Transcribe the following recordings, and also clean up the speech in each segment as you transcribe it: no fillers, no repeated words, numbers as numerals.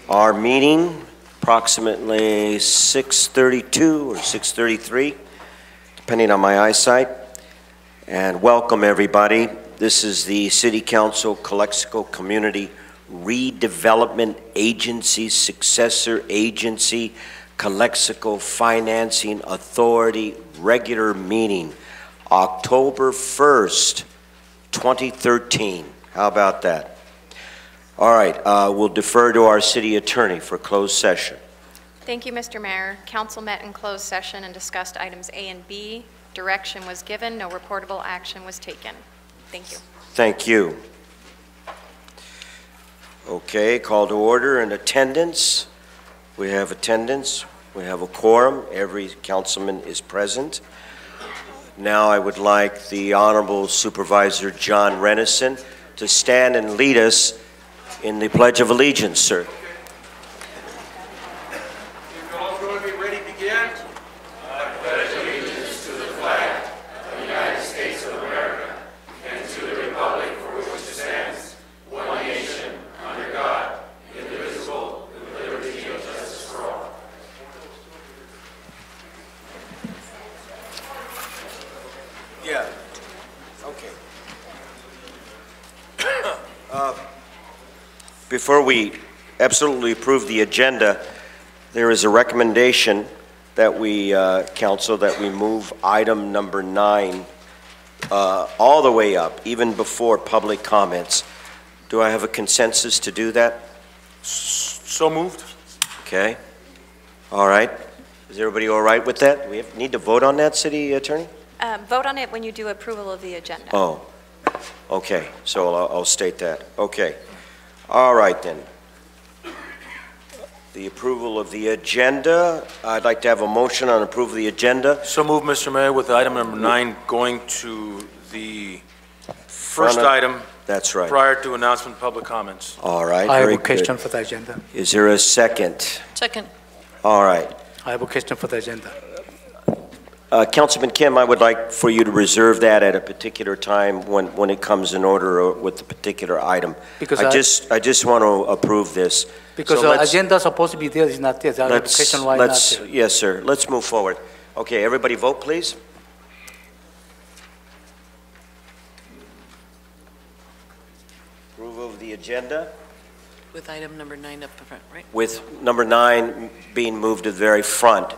Our meeting, approximately 6:32 or 6:33, depending on my eyesight. And welcome everybody. This is the City Council Calexico Community Redevelopment Agency, successor agency, Calexico Financing Authority regular meeting, October 1st, 2013. How about that? All right, we'll defer to our city attorney for closed session. Thank you, Mr. Mayor. Council met in closed session and discussed items A and B. Direction was given. No reportable action was taken. Thank you. Thank you. Okay, call to order and attendance. We have attendance. We have a quorum. Every councilman is present. Now I would like the Honorable Supervisor John Renison to stand and lead us in the Pledge of Allegiance, sir. If you're all going to be ready, begin. I pledge allegiance to the flag of the United States of America and to the republic for which it stands, one nation, under God, indivisible, with liberty and justice for all. Yeah. Okay. Before we absolutely approve the agenda, there is a recommendation that we, council, that we move item number 9 all the way up, even before public comments. Do I have a consensus to do that? So moved. Okay. All right. Is everybody all right with that? We need to vote on that, City Attorney? Vote on it when you do approval of the agenda. Oh, okay. So I'll state that. Okay. All right, then. The approval of the agenda. I'd like to have a motion on approval of the agenda. So moved, Mr. Mayor, with item number 9 going to the first item. That's right. Prior to announcement public comments. All right. I have very a question good. for the agenda. Is there a second? Second. All right. I have a question for the agenda. Councilman Kim, I would like for you to reserve that at a particular time when it comes in order with the particular item. Because I just want to approve this. Because So the agenda is supposed to be there, is not there. I have a question why not there. Yes, sir. Let's move forward. Okay, everybody vote, please. Approval of the agenda. With item number 9 up the front, right? With number 9 being moved to the very front.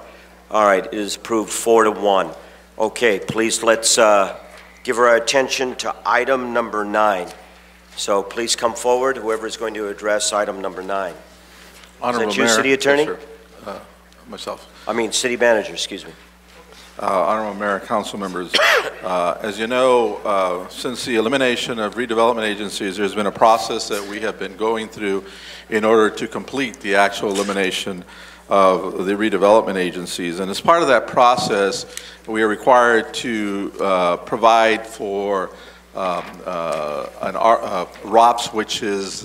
All right, it is approved 4-1. Okay, please let's give our attention to item number 9. So please come forward, whoever is going to address item number 9. Honorable Is that you, Mayor, City Attorney? Yes, sir. Myself. I mean, City Manager, excuse me. Honorable Mayor, council members, as you know, since the elimination of redevelopment agencies, there's been a process that we have been going through in order to complete the actual elimination of the redevelopment agencies. And as part of that process, we are required to provide for an ROPS, which is,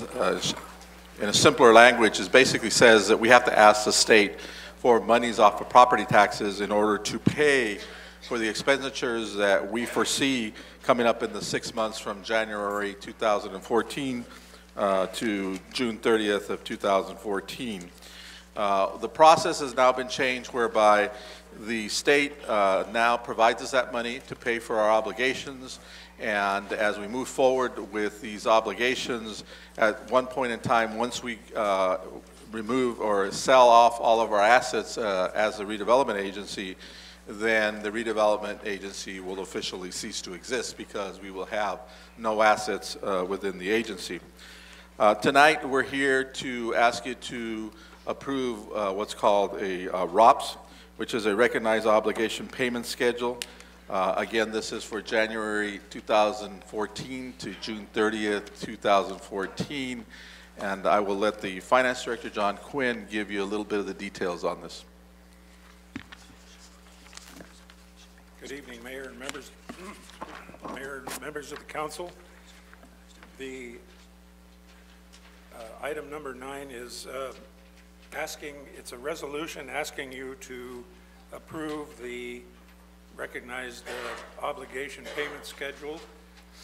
in a simpler language, is basically says that we have to ask the state for monies off of property taxes in order to pay for the expenditures that we foresee coming up in the 6 months from January 2014 to June 30th of 2014. The process has now been changed whereby the state now provides us that money to pay for our obligations, and as we move forward with these obligations, at one point in time, once we remove or sell off all of our assets as a redevelopment agency, then the redevelopment agency will officially cease to exist because we will have no assets within the agency. Tonight we're here to ask you to approve what's called a ROPS, which is a recognized obligation payment schedule. Again, this is for January 2014 to June 30th, 2014. And I will let the Finance Director, John Quinn, give you a little bit of the details on this. Good evening, Mayor and members. Mayor and members of the council. The item number 9 is it's a resolution asking you to approve the recognized obligation payment schedule.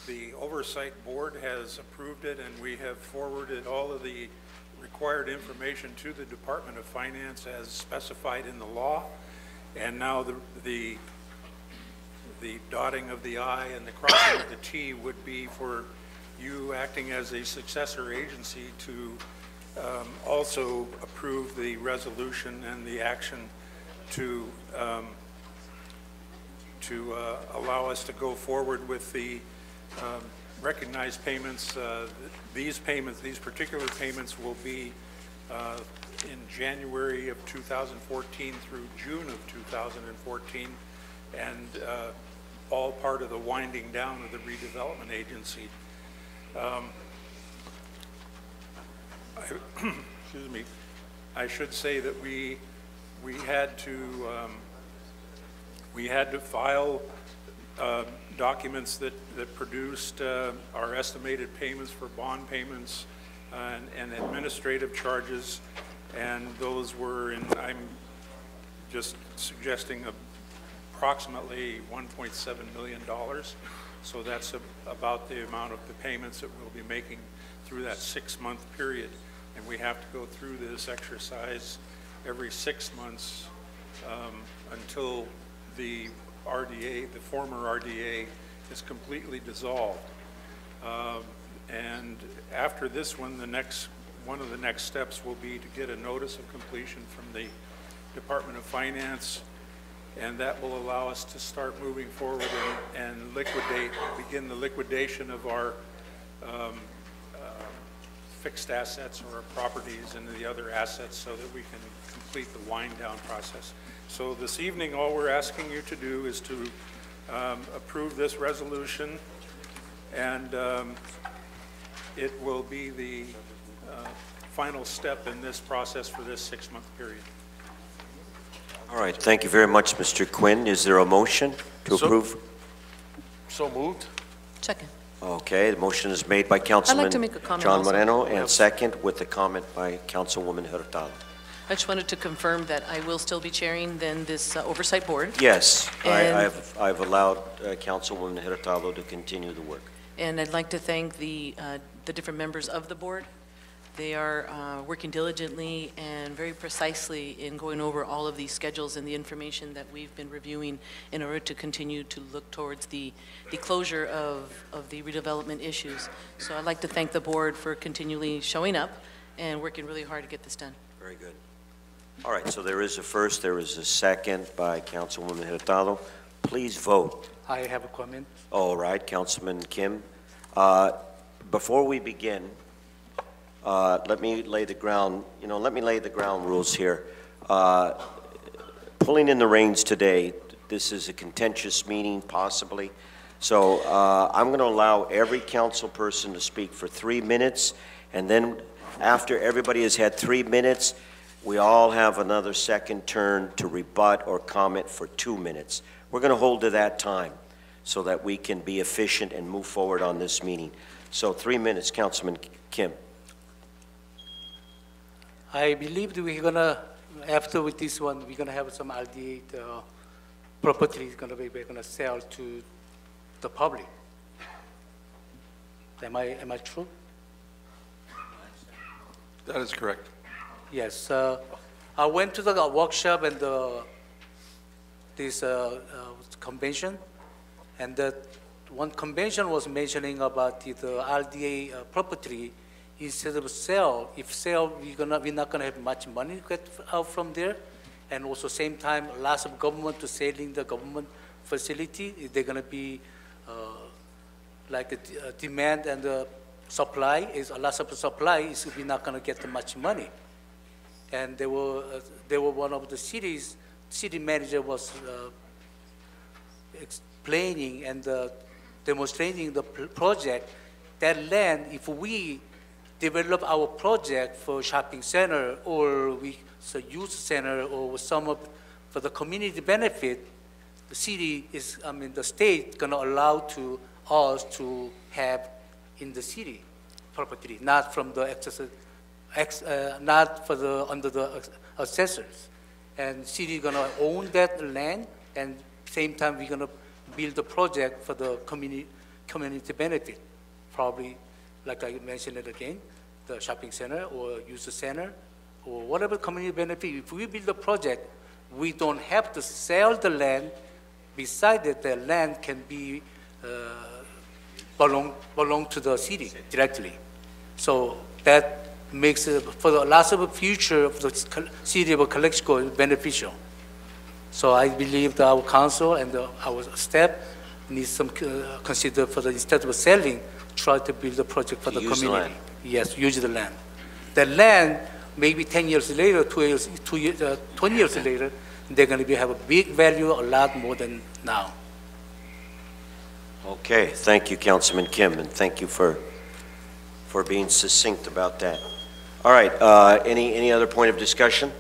The Oversight Board has approved it, and we have forwarded all of the required information to the Department of Finance as specified in the law. And now the dotting of the I and the crossing of the T would be for you acting as a successor agency to also approve the resolution and the action to allow us to go forward with the recognized payments. These particular payments will be in January of 2014 through June of 2014, and all part of the winding down of the redevelopment agency. Excuse me. I should say that we had to file documents that produced our estimated payments for bond payments and administrative charges, and those were I'm just suggesting approximately $1.7 million. So that's about the amount of the payments that we'll be making through that 6-month period. And we have to go through this exercise every 6 months until the RDA, the former RDA, is completely dissolved. And after this one, one of the next steps will be to get a notice of completion from the Department of Finance, and that will allow us to start moving forward and begin the liquidation of our fixed assets or our properties and the other assets so that we can complete the wind down process. So this evening, all we're asking you to do is to approve this resolution, and it will be the final step in this process for this 6-month period. All right, thank you very much, Mr. Quinn. Is there a motion to approve? So moved. Second. Okay, the motion is made by Councilman to make a comment John also. Moreno, and second with the comment by Councilwoman Hurtado. I just wanted to confirm that I will still be chairing then this oversight board. Yes, And- I've allowed Councilwoman Hurtado to continue the work. And I'd like to thank the different members of the board. They are working diligently and very precisely in going over all of these schedules and the information that we've been reviewing in order to continue to look towards the closure of the redevelopment issues. So I'd like to thank the board for continually showing up and working really hard to get this done. Very good. All right, so there is a first, there is a second by Councilwoman Hurtado. Please vote. I have a comment. All right, Councilman Kim. Before we begin, let me lay the ground rules here. Pulling in the reins today, this is a contentious meeting, possibly. So I'm going to allow every council person to speak for 3 minutes, and then after everybody has had 3 minutes, we all have another second turn to rebut or comment for 2 minutes. We're going to hold to that time so that we can be efficient and move forward on this meeting. So 3 minutes, Councilman Kim. I believe that we're gonna, after with this one, we're gonna have some RDA property we're gonna sell to the public. Am I true? That is correct. Yes. I went to the workshop and this convention, and that one convention was mentioning about the RDA property. Instead of sell, if sell, we're not gonna have much money get out from there, and also same time, lots of government to selling the government facility. They're gonna be like a demand and the supply is a lot of supply. Is we're not gonna get much money, and they were one of the city manager was explaining and demonstrating the project. That land, if we develop our project for shopping center or youth center or for the community benefit, the city is, the state gonna allow to us to have in the city property, not from the not for the under the assessors. And city gonna own that land, and same time we're gonna build the project for the community benefit, probably like I mentioned it again, the shopping center or user center or whatever community benefit. If we build a project, we don't have to sell the land. Besides that, the land can be belong to the city directly. So that makes it, for the lots of future of the city of CoCLXC beneficial. So I believe that our council and our staff needs some consider for the, instead of selling, try to build a project for the community. Land. Yes, use the land. The land, maybe 10 years later, 20 years later, they're going to have a big value, a lot more than now. Okay, thank you, Councilman Kim, and thank you for being succinct about that. All right, any other point of discussion?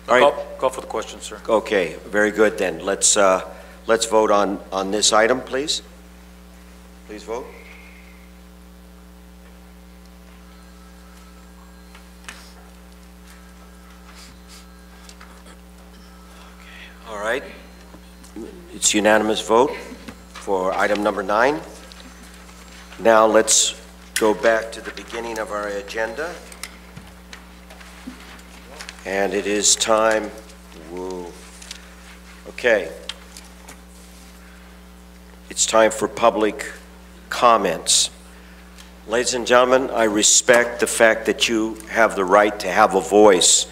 All right. Call for the question, sir. Okay, very good then. Let's vote on this item, please. Please vote. Okay, all right. It's unanimous vote for item number 9. Now let's go back to the beginning of our agenda. And it is time, okay. It's time for public comments. Ladies and gentlemen, I respect the fact that you have the right to have a voice,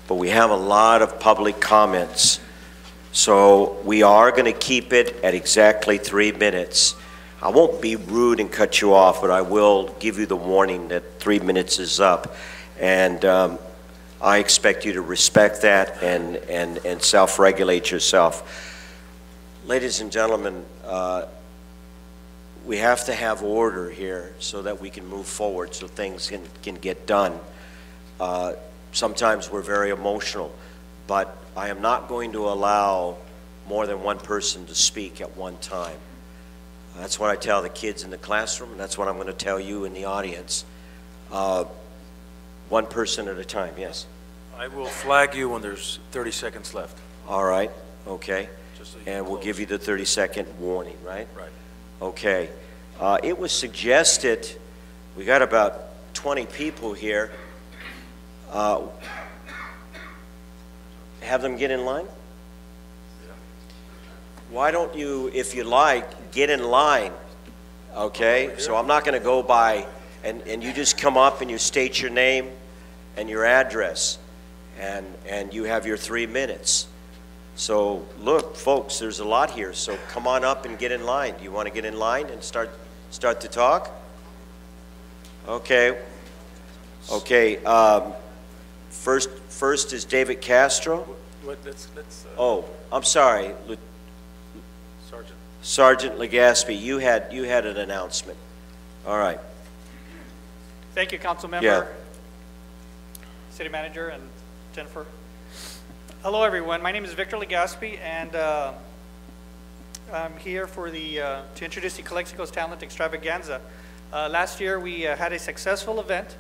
but we have a lot of public comments. So we are going to keep it at exactly 3 minutes. I won't be rude and cut you off, but I will give you the warning that 3 minutes is up. And I expect you to respect that and self-regulate yourself. Ladies and gentlemen, we have to have order here so that we can move forward, so things can get done. Sometimes we're very emotional, but I am not going to allow more than one person to speak at one time. That's what I tell the kids in the classroom, and that's what I'm going to tell you in the audience. One person at a time, yes. I will flag you when there's 30 seconds left. All right, okay. Just so you And can we'll close. give you the 30-second warning, right? Right. Okay. It was suggested, we got about 20 people here. Have them get in line? Why don't you, if you like, get in line, okay? So I'm not going to go by, and you just come up and you state your name and your address, and you have your 3 minutes. So look, folks, there's a lot here, so come on up and get in line. Do you want to get in line and start to talk? Okay. Okay. First is David Castro. Let's Oh, I'm sorry, Sergeant. Sergeant Legaspi. You had an announcement. All right. Thank you, Council Member, Yeah. City Manager, and Jennifer. Hello, everyone. My name is Victor Legaspi, and I'm here for to introduce the CoCLXC Talent Extravaganza. Last year, we had a successful event.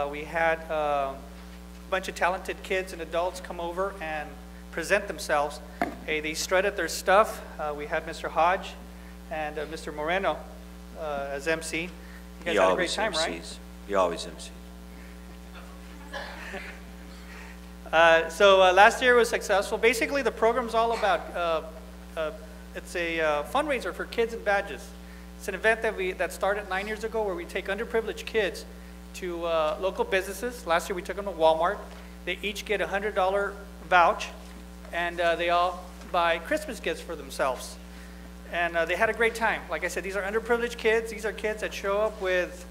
We had a bunch of talented kids and adults come over and present themselves. Hey, they strutted their stuff. We had Mr. Hodge and Mr. Moreno as MC. You guys had a great time, right? He always MCs. So last year was successful. Basically, the program's all about, it's a fundraiser for kids and badges. It's an event that started 9 years ago where we take underprivileged kids to local businesses. Last year we took them to Walmart. They each get a $100 vouch, and they all buy Christmas gifts for themselves. And they had a great time. Like I said, these are underprivileged kids. These are kids that show up with,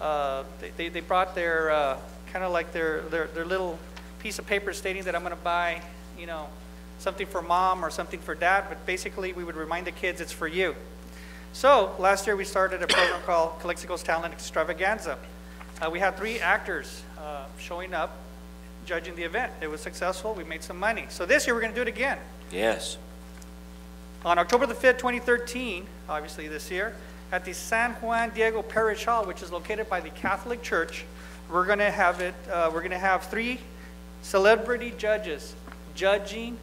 they brought their, kind of like their little piece of paper stating that I'm going to buy, you know, something for mom or something for dad, but basically we would remind the kids it's for you. So last year we started a program called CoCLXC Talent Extravaganza. We had 3 actors showing up, judging the event. It was successful. We made some money. So this year we're going to do it again. Yes. On October the 5th, 2013, obviously this year, at the San Juan Diego Parish Hall, which is located by the Catholic Church, we're going to have it. We're going to have 3 celebrity judges judging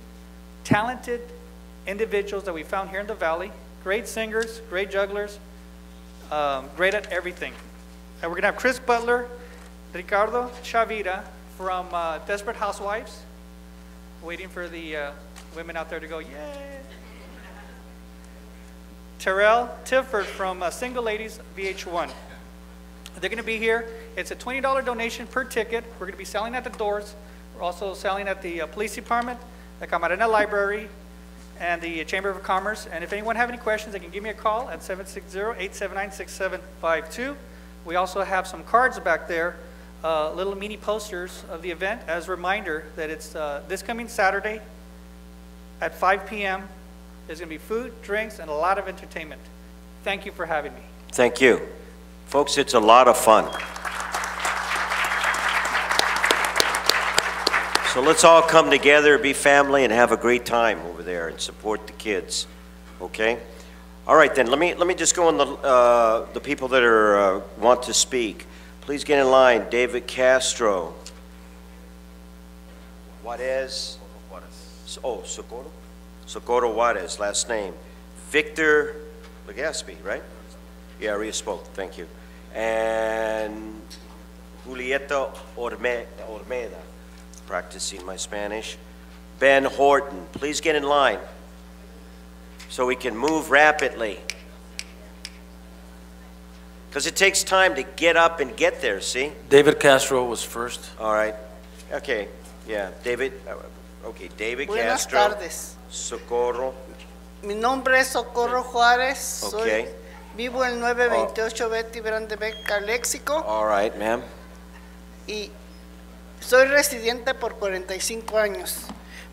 talented individuals that we found here in the Valley. Great singers, great jugglers, great at everything. And we're going to have Chris Butler, Ricardo Chavira from Desperate Housewives, waiting for the women out there to go, yay. Terrell Tifford from Single Ladies VH1. They're going to be here. It's a $20 donation per ticket. We're going to be selling at the doors. We're also selling at the police department, the Camarena Library, and the Chamber of Commerce. And if anyone have any questions, they can give me a call at 760-879-6752. We also have some cards back there, little mini posters of the event as a reminder that it's this coming Saturday at 5 p.m. There's going to be food, drinks, and a lot of entertainment. Thank you for having me. Thank you. Folks, it's a lot of fun. So let's all come together, be family, and have a great time over there and support the kids, okay? All right, then, let me just go on the people that are want to speak. Please get in line. David Castro. Juarez. Oh, Socorro? Socorro Juarez, last name. Victor Legaspi, right? Yeah, I already spoke, thank you. And Julieta Ormeda, practicing my Spanish. Ben Horton, please get in line so we can move rapidly. Because it takes time to get up and get there, see? David Castro was first. All right, okay, yeah, David, okay, David Buenas Castro. tardes. Socorro. Mi nombre es Socorro Juárez. Okay. Vivo en 928 Betty Brandebeck, Caléxico. All right, ma'am. Y soy residente por 45 años.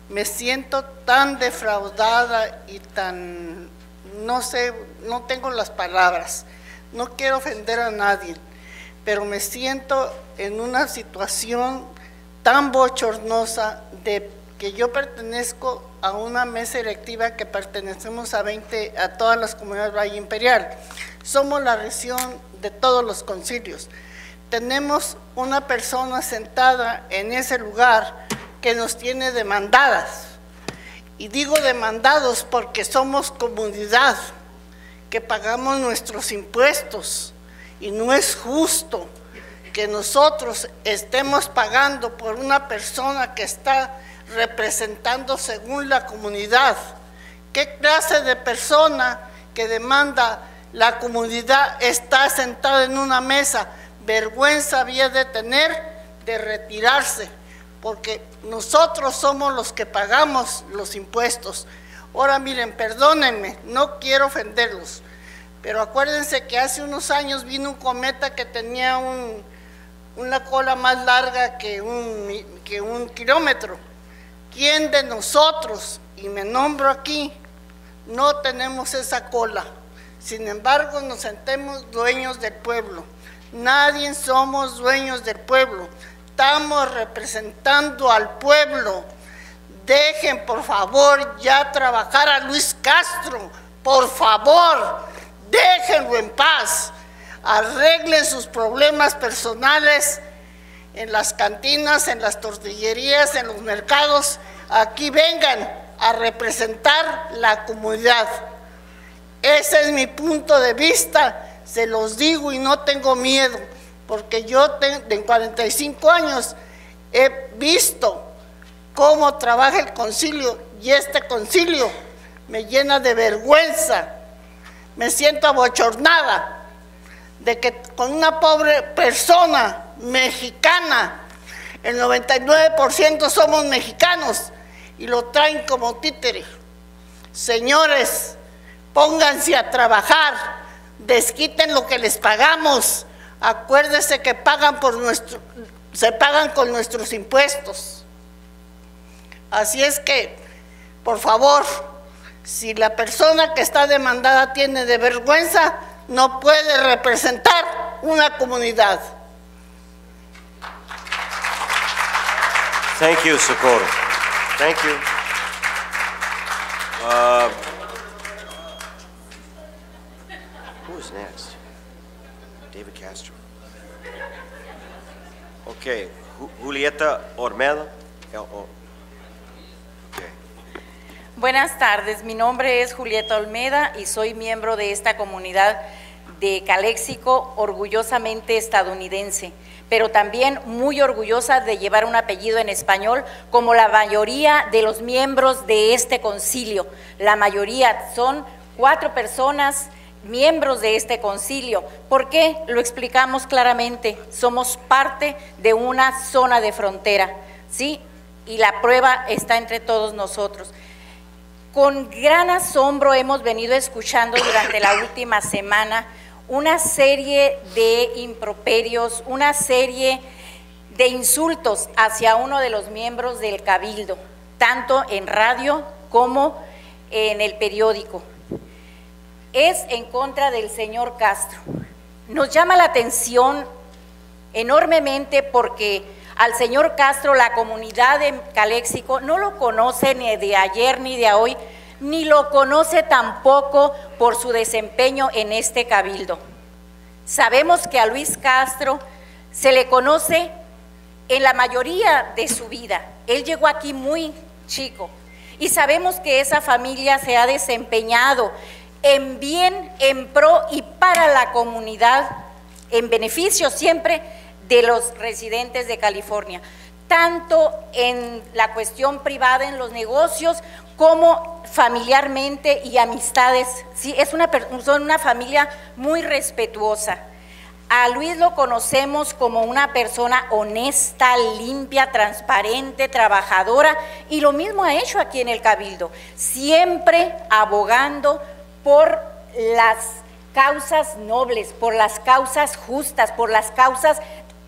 Me siento tan defraudada y tan, no sé, no tengo las palabras. No quiero ofender a nadie, pero me siento en una situación tan bochornosa de que yo pertenezco a una mesa electiva que pertenecemos a todas las comunidades Valle Imperial. Somos la región de todos los concilios. Tenemos una persona sentada en ese lugar que nos tiene demandadas. Y digo demandados porque somos comunidad, que pagamos nuestros impuestos. Y no es justo que nosotros estemos pagando por una persona que está representando según la comunidad. ¿Qué clase de persona que demanda la comunidad está sentada en una mesa? Vergüenza había de tener de retirarse, porque nosotros somos los que pagamos los impuestos. Ahora miren, perdónenme, no quiero ofenderlos, pero acuérdense que hace unos años vino un cometa que tenía una cola más larga que un kilómetro. ¿Quién de nosotros, y me nombro aquí, no tenemos esa cola? Sin embargo, nos sentimos dueños del pueblo. Nadie somos dueños del pueblo. Estamos representando al pueblo. Dejen, por favor, ya trabajar a Luis Castro. Por favor, déjenlo en paz. Arreglen sus problemas personales en las cantinas, en las tortillerías, en los mercados. Aquí vengan a representar la comunidad. Ese es mi punto de vista, se los digo y no tengo miedo, porque yo en 45 años he visto cómo trabaja el concilio y este concilio me llena de vergüenza. Me siento abochornada de que con una pobre persona mexicana, el 99% somos mexicanos y lo traen como títere. Señores, pónganse a trabajar, desquiten lo que les pagamos. Acuérdense que se pagan con nuestros impuestos. Así es que, por favor, si la persona que está demandada tiene de vergüenza, no puede representar una comunidad. Thank you, Socorro. Thank you. Who is next? David Castro. Okay, Julieta Ormeda. Okay. Buenas tardes, mi nombre es Julieta Olmeda y soy miembro de esta comunidad de CoCLXC, orgullosamente estadounidense, pero también muy orgullosa de llevar un apellido en español, como la mayoría de los miembros de este concilio. La mayoría son 4 personas miembros de este concilio. ¿Por qué? Lo explicamos claramente. Somos parte de una zona de frontera, ¿sí? Y la prueba está entre todos nosotros. Con gran asombro hemos venido escuchando durante la última semana una serie de improperios, una serie de insultos hacia uno de los miembros del Cabildo, tanto en radio como en el periódico. Es en contra del señor Castro. Nos llama la atención enormemente porque al señor Castro la comunidad de CoCLXC no lo conoce ni de ayer ni de hoy, ni lo conoce tampoco por su desempeño en este cabildo. Sabemos que a Luis Castro se le conoce en la mayoría de su vida. Él llegó aquí muy chico y sabemos que esa familia se ha desempeñado en bien, en pro y para la comunidad, en beneficio siempre de los residentes de California, tanto en la cuestión privada, en los negocios, como familiarmente y amistades. Sí, son una familia muy respetuosa. A Luis lo conocemos como una persona honesta, limpia, transparente, trabajadora, y lo mismo ha hecho aquí en el Cabildo, siempre abogando por las causas nobles, por las causas justas, por las causas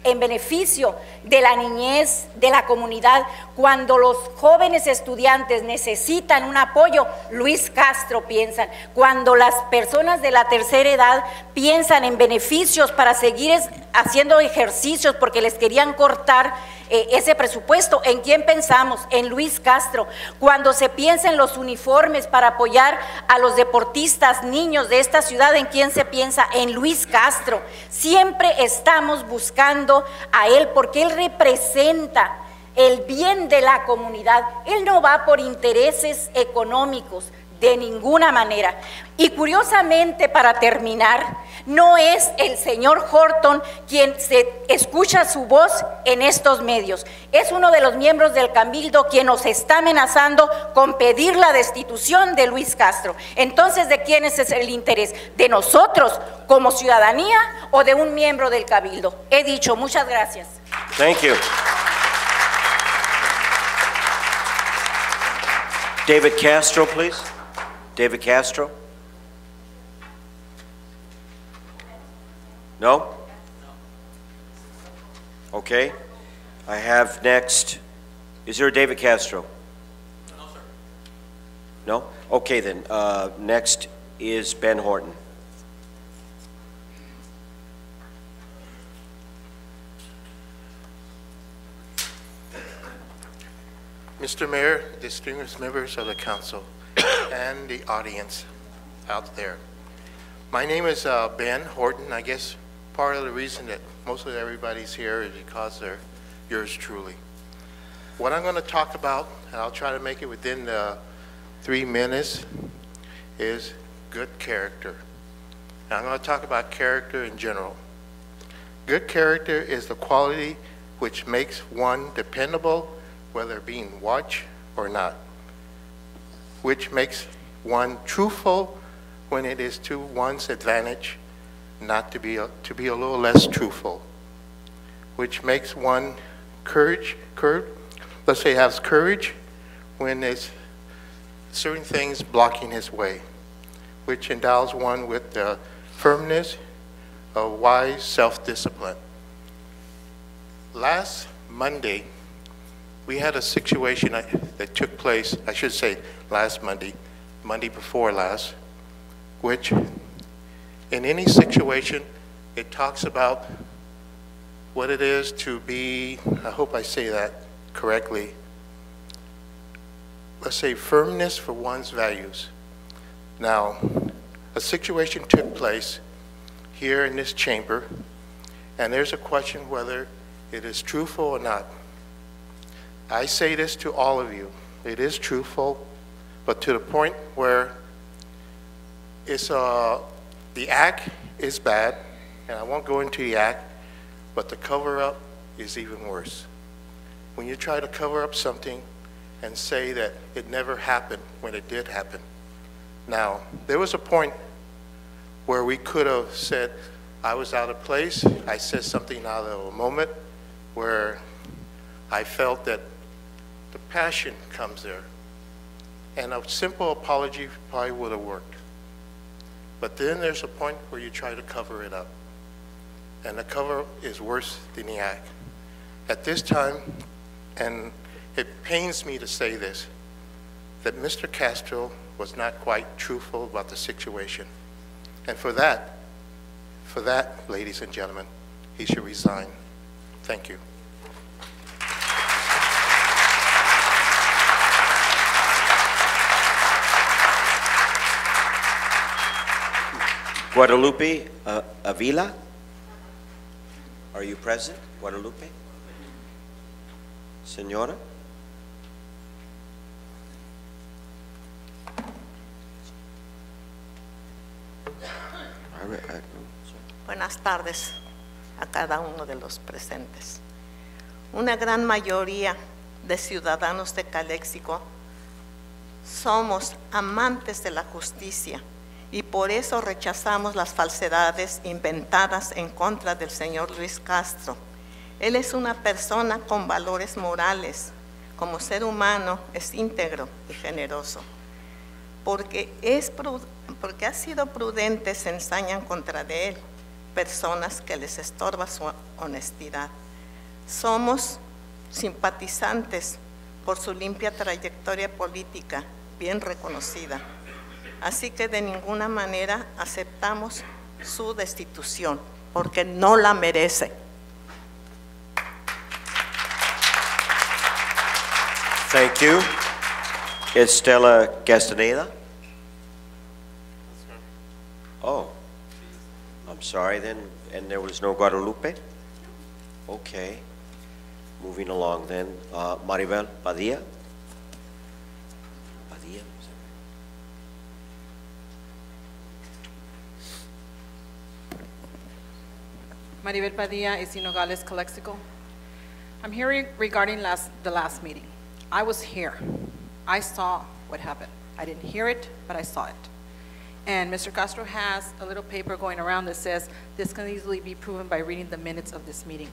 en beneficio de la niñez, de la comunidad. Cuando los jóvenes estudiantes necesitan un apoyo, Luis Castro piensan. Cuando las personas de la tercera edad piensan en beneficios para seguir haciendo ejercicios porque les querían cortar ese presupuesto, ¿en quién pensamos? En Luis Castro. Cuando se piensa en los uniformes para apoyar a los deportistas, niños de esta ciudad, ¿en quién se piensa? En Luis Castro. Siempre estamos buscando a él porque él representa el bien de la comunidad. Él no va por intereses económicos de ninguna manera. Y curiosamente, para terminar, no es el señor Horton quien se escucha su voz en estos medios. Es uno de los miembros del Cabildo quien nos está amenazando con pedir la destitución de Luis Castro. Entonces, ¿de quién es el interés? ¿De nosotros como ciudadanía o de un miembro del Cabildo? He dicho, muchas gracias. Thank you. David Castro, please. David Castro? No? Okay. I have next, is there a David Castro? No, sir. No? Okay then, next is Ben Horton. Mr. Mayor, distinguished members of the council, and the audience out there. My name is Ben Horton. I guess part of the reason that mostly everybody's here is because they're yours truly. What I'm going to talk about, and I'll try to make it within 3 minutes, is good character. And I'm going to talk about character in general. Good character is the quality which makes one dependable, whether being watched or not, which makes one truthful when it is to one's advantage not to be a little less truthful, which makes one let's say has courage when there's certain things blocking his way, which endows one with the firmness of wise self-discipline. Last Monday, we had a situation that took place, I should say last Monday before last, which in any situation, it talks about what it is to be, I hope I say that correctly, let's say firmness for one's values. Now, a situation took place here in this chamber, and there's a question whether it is truthful or not. I say this to all of you, it is truthful, but to the point where it's the act is bad, and I won't go into the act, but the cover-up is even worse. When you try to cover up something and say that it never happened when it did happen. Now, there was a point where we could have said, I was out of place, I said something out of a moment where I felt that the passion comes there, and a simple apology probably would have worked. But then there's a point where you try to cover it up, and the cover is worse than the act. At this time, and it pains me to say this, that Mr. Castro was not quite truthful about the situation. And for that, ladies and gentlemen, he should resign. Thank you. Guadalupe Avila, are you present? Guadalupe? Senora? Buenas tardes a cada uno de los presentes. Una gran mayoría de ciudadanos de Calexico somos amantes de la justicia y por eso rechazamos las falsedades inventadas en contra del señor Luis Castro. Él es una persona con valores morales, como ser humano es íntegro y generoso. Porque ha sido prudente se ensañan contra de él, personas que les estorba su honestidad. Somos simpatizantes por su limpia trayectoria política, bien reconocida. Así que de ninguna manera aceptamos su destitución, porque no la merece. Thank you. Estela Castaneda? Oh, I'm sorry then, and there was no Guadalupe? Okay, moving along then. Maribel Padilla? Padilla? Maribel Padilla is Nogales Calexico. I'm here regarding the last meeting. I was here. I saw what happened. I didn't hear it, but I saw it. And Mr. Castro has a little paper going around that says this can easily be proven by reading the minutes of this meeting.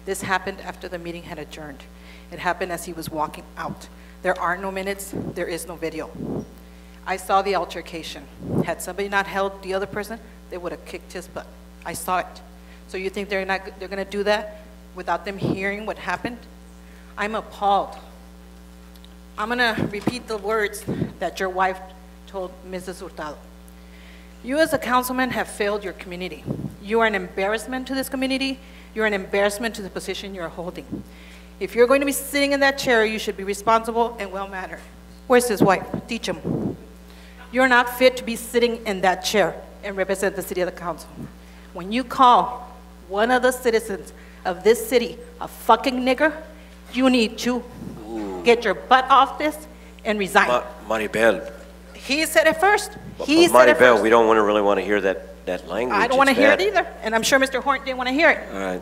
This happened after the meeting had adjourned. It happened as he was walking out. There are no minutes, there is no video. I saw the altercation. Had somebody not held the other person, they would have kicked his butt. I saw it. So you think they're gonna do that without them hearing what happened? I'm appalled. I'm gonna repeat the words that your wife told Mrs. Hurtado. You as a councilman have failed your community. You are an embarrassment to this community. You're an embarrassment to the position you're holding. If you're going to be sitting in that chair, you should be responsible and well-mannered. Where's his wife? Teach him. You're not fit to be sitting in that chair and represent the city of the council. When you call one of the citizens of this city a fucking nigger, you need to get your butt off this and resign. Maribel. He said it first. He said it first. We don't really want to hear that language. I don't want to hear it either, and I'm sure Mr. Horn didn't want to hear it. All right.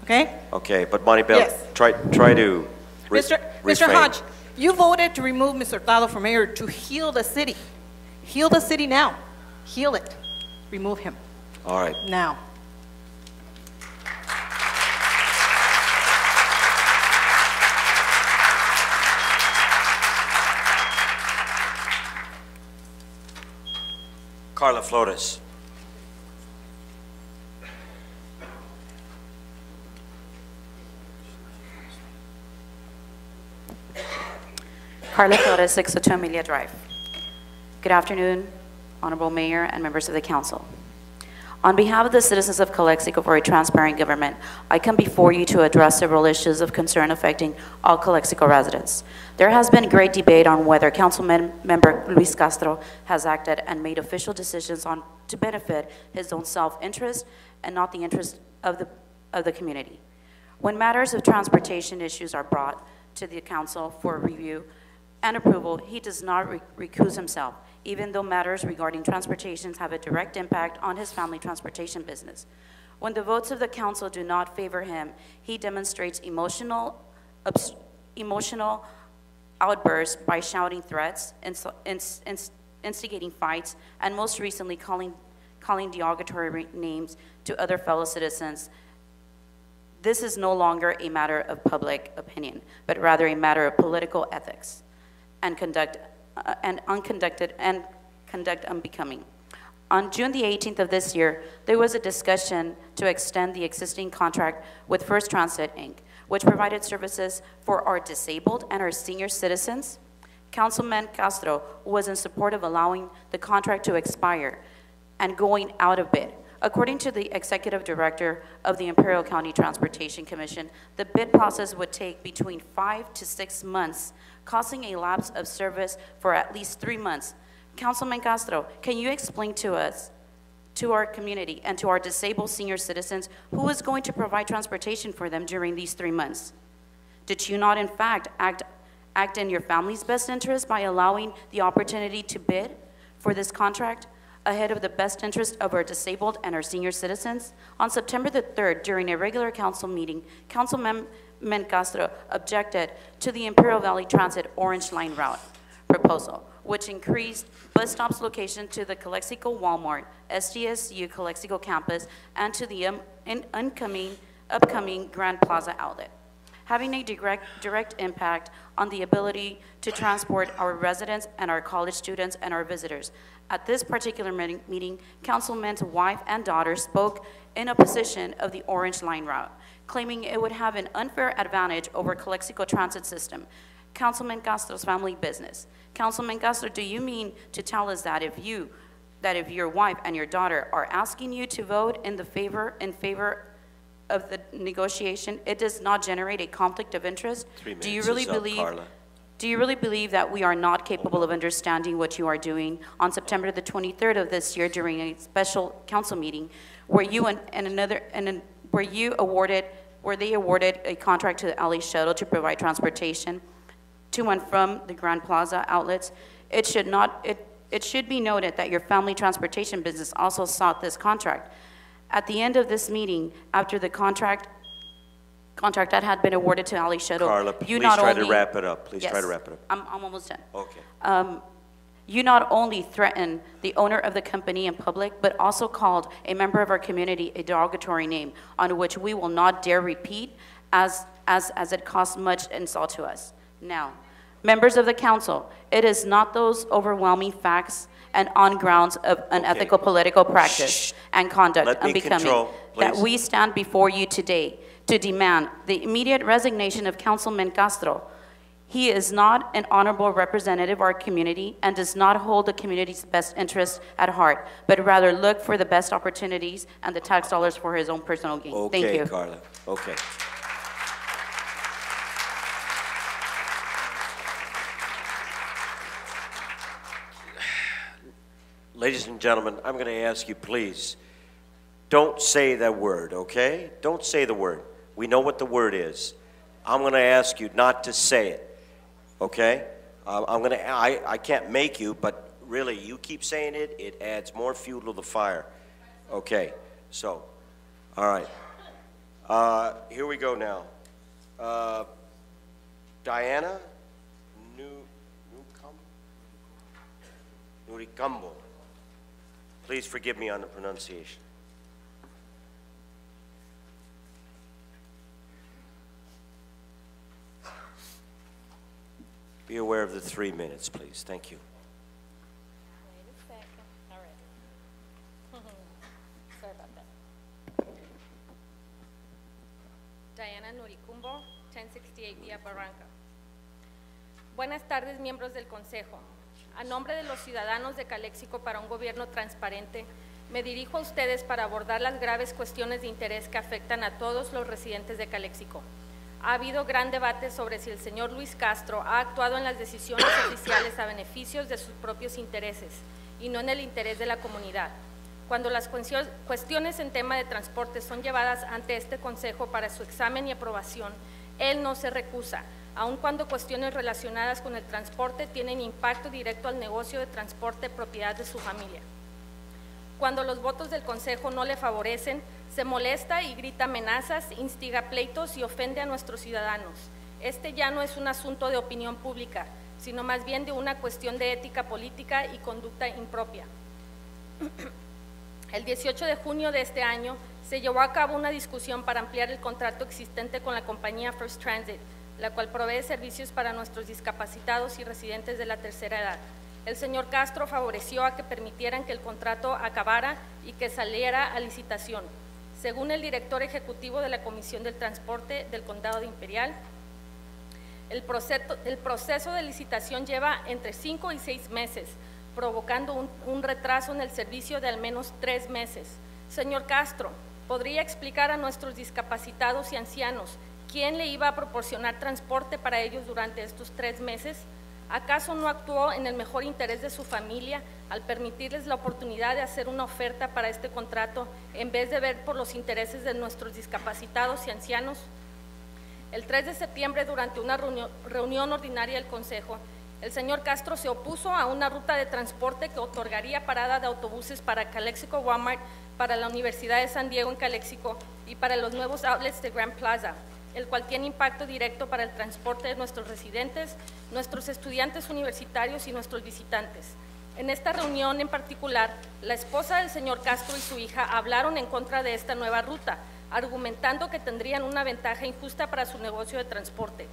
Okay? Okay, but Maribel, Yes. try to Mr. refrain. Hodge, you voted to remove Mr. Hurtado from mayor to heal the city. Heal the city now. Heal it. Remove him All right. now. Carla Flores. Carla Flores, 602 Amelia Drive. Good afternoon, Honorable Mayor and members of the Council. On behalf of the citizens of Calexico for a transparent government, I come before you to address several issues of concern affecting all Calexico residents. There has been great debate on whether Councilmember Luis Castro has acted and made official decisions to benefit his own self-interest and not the interest of the community. When matters of transportation issues are brought to the Council for review, and approval, he does not recuse himself, even though matters regarding transportation have a direct impact on his family transportation business. When the votes of the council do not favor him, he demonstrates emotional outbursts by shouting threats, instigating fights, and most recently calling derogatory names to other fellow citizens. This is no longer a matter of public opinion, but rather a matter of political ethics and conduct unbecoming. On June the 18th of this year, there was a discussion to extend the existing contract with First Transit, Inc., which provided services for our disabled and our senior citizens. Councilman Castro was in support of allowing the contract to expire and going out of bid. According to the executive director of the Imperial County Transportation Commission, the bid process would take between 5 to 6 months, causing a lapse of service for at least 3 months. Councilman Castro, can you explain to us, to our community, and to our disabled senior citizens who is going to provide transportation for them during these 3 months? Did you not, in fact, act in your family's best interest by allowing the opportunity to bid for this contract ahead of the best interest of our disabled and our senior citizens? On September the 3rd, during a regular council meeting, Councilman Castro objected to the Imperial Valley Transit Orange Line route proposal, which increased bus stops location to the Calexico Walmart, SDSU Calexico campus, and to the upcoming Grand Plaza outlet, having a direct impact on the ability to transport our residents and our college students and our visitors. At this particular meeting, Councilman's wife and daughter spoke in opposition of the Orange Line route, claiming it would have an unfair advantage over Calexico transit system, Councilman Castro's family business. Councilman Castro, do you mean to tell us that if your wife and your daughter are asking you to vote in favor of the negotiation, it does not generate a conflict of interest? 3 minutes Do you really is up, believe? Carla. Do you really believe that we are not capable of understanding what you are doing? On September the 23rd of this year, during a special council meeting, where they awarded a contract to the LA Shuttle to provide transportation to and from the Grand Plaza outlets, it should be noted that your family transportation business also sought this contract. At the end of this meeting, after the contract that had been awarded to LA Shuttle, Carla, please try to wrap it up. Please try to wrap it up. I'm almost done. Okay. You not only threatened the owner of the company in public, but also called a member of our community a derogatory name, on which we will not dare repeat, as it costs much insult to us. Now, members of the council, it is not those overwhelming facts and on grounds of unethical political practice and conduct unbecoming that we stand before you today to demand the immediate resignation of Councilman Castro. He is not an honorable representative of our community and does not hold the community's best interests at heart, but rather look for the best opportunities and the tax dollars for his own personal gain. Okay, Thank you. Carla. Okay. Ladies and gentlemen, I'm going to ask you, please, don't say that word, okay? Don't say the word. We know what the word is. I'm going to ask you not to say it, okay? I can't make you, but really, you keep saying it, it adds more fuel to the fire. Okay, so, all right. Here we go now. Diana Nuricambo. Please forgive me on the pronunciation. Be aware of the 3 minutes, please. Thank you. Wait a second. All right. Sorry about that. Diana Nuricumbo, 1068 Vía Barranca. Buenas tardes, miembros del Consejo. A nombre de los ciudadanos de Calexico para un gobierno transparente, me dirijo a ustedes para abordar las graves cuestiones de interés que afectan a todos los residentes de Calexico. Ha habido gran debate sobre si el señor Luis Castro ha actuado en las decisiones oficiales a beneficios de sus propios intereses y no en el interés de la comunidad. Cuando las cuestiones en tema de transporte son llevadas ante este Consejo para su examen y aprobación, él no se recusa, aun cuando cuestiones relacionadas con el transporte tienen impacto directo al negocio de transporte propiedad de su familia. Cuando los votos del Consejo no le favorecen, se molesta y grita amenazas, instiga pleitos y ofende a nuestros ciudadanos. Este ya no es un asunto de opinión pública, sino más bien de una cuestión de ética política y conducta impropia. El 18 de junio de este año se llevó a cabo una discusión para ampliar el contrato existente con la compañía First Transit, la cual provee servicios para nuestros discapacitados y residentes de la tercera edad. El señor Castro favoreció a que permitieran que el contrato acabara y que saliera a licitación. Según el director ejecutivo de la Comisión del Transporte del Condado de Imperial, el proceso de licitación lleva entre 5 y 6 meses, provocando un retraso en el servicio de al menos 3 meses. Señor Castro, ¿podría explicar a nuestros discapacitados y ancianos quién le iba a proporcionar transporte para ellos durante estos 3 meses? ¿Acaso no actuó en el mejor interés de su familia al permitirles la oportunidad de hacer una oferta para este contrato en vez de ver por los intereses de nuestros discapacitados y ancianos? El 3 de septiembre, durante una reunión ordinaria del Consejo, el señor Castro se opuso a una ruta de transporte que otorgaría parada de autobuses para Calexico Walmart, para la Universidad de San Diego en Calexico y para los nuevos outlets de Grand Plaza, el cual tiene impacto directo para el transporte de nuestros residentes, nuestros estudiantes universitarios y nuestros visitantes. En esta reunión en particular, la esposa del señor Castro y su hija hablaron en contra de esta nueva ruta, argumentando que tendrían una ventaja injusta para su negocio de transporte.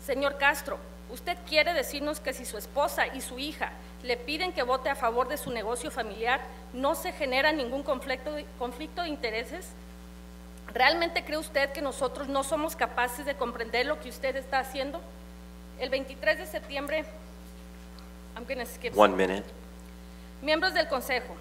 Señor Castro, ¿usted quiere decirnos que si su esposa y su hija le piden que vote a favor de su negocio familiar, no se genera ningún conflicto de intereses? ¿Realmente cree usted que nosotros no somos capaces de comprender lo que usted está haciendo? El 23 de septiembre, One minute. Miembros del Consejo,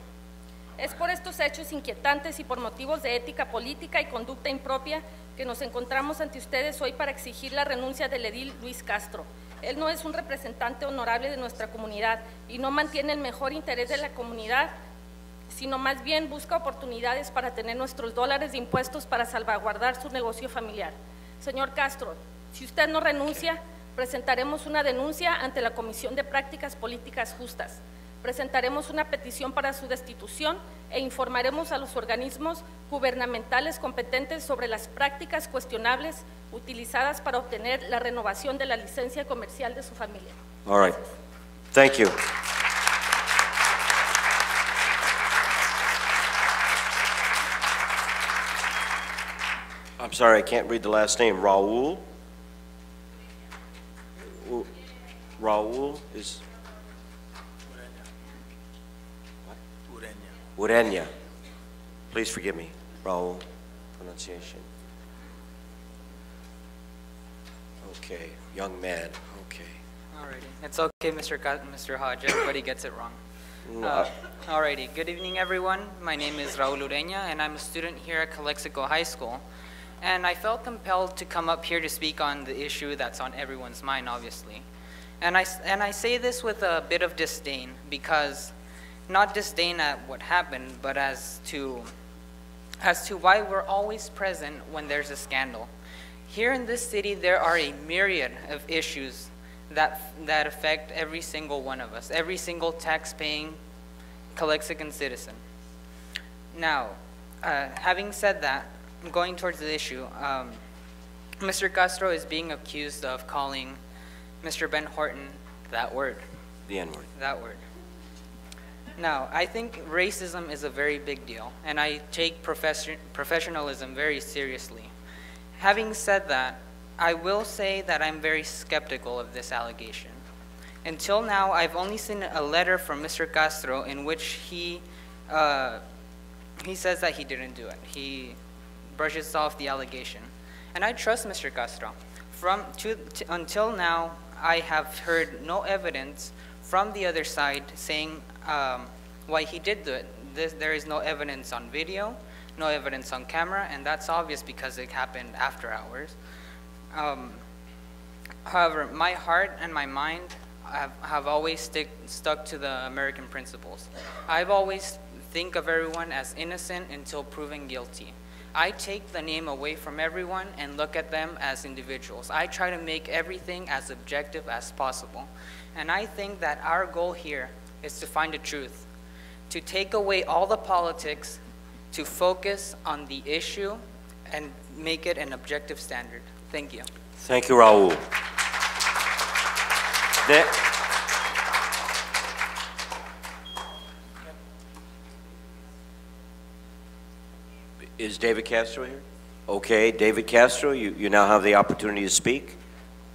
es por estos hechos inquietantes y por motivos de ética política y conducta impropia que nos encontramos ante ustedes hoy para exigir la renuncia del edil Luis Castro. Él no es un representante honorable de nuestra comunidad y no mantiene el mejor interés de la comunidad, sino más bien busca oportunidades para tener nuestros dólares de impuestos para salvaguardar su negocio familiar. Señor Castro, si usted no renuncia, presentaremos una denuncia ante la Comisión de Prácticas Políticas Justas. Presentaremos una petición para su destitución e informaremos a los organismos gubernamentales competentes sobre las prácticas cuestionables utilizadas para obtener la renovación de la licencia comercial de su familia. All right. Thank you. I'm sorry, I can't read the last name. Raul? Raul is? Ureña. Please forgive me, Raul, pronunciation. Okay, young man, okay. Alrighty, it's okay, Mr. Hodge, everybody gets it wrong. No. Alrighty, good evening everyone. My name is Raul Ureña and I'm a student here at Calexico High School. And I felt compelled to come up here to speak on the issue that's on everyone's mind, obviously. And I say this with a bit of disdain, because not disdain at what happened, but as to why we're always present when there's a scandal. Here in this city, there are a myriad of issues that affect every single one of us, every single tax-paying Calexican citizen. Now, having said that, going towards the issue, Mr. Castro is being accused of calling Mr. Ben Horton that word. The N-word. That word. Now, I think racism is a very big deal, and I take professionalism very seriously. Having said that, I will say that I'm very skeptical of this allegation. Until now, I've only seen a letter from Mr. Castro in which he says that he didn't do it. He brushes off the allegation. And I trust Mr. Castro. Until now, I have heard no evidence from the other side saying why he did do it. There is no evidence on video, no evidence on camera, and that's obvious because it happened after hours. However, my heart and my mind have always stuck to the American principles. I've always think of everyone as innocent until proven guilty. I take the name away from everyone and look at them as individuals. I try to make everything as objective as possible. And I think that our goal here is to find the truth, to take away all the politics, to focus on the issue and make it an objective standard. Thank you. Thank you, Raul. Is David Castro here? Okay, David Castro, you now have the opportunity to speak.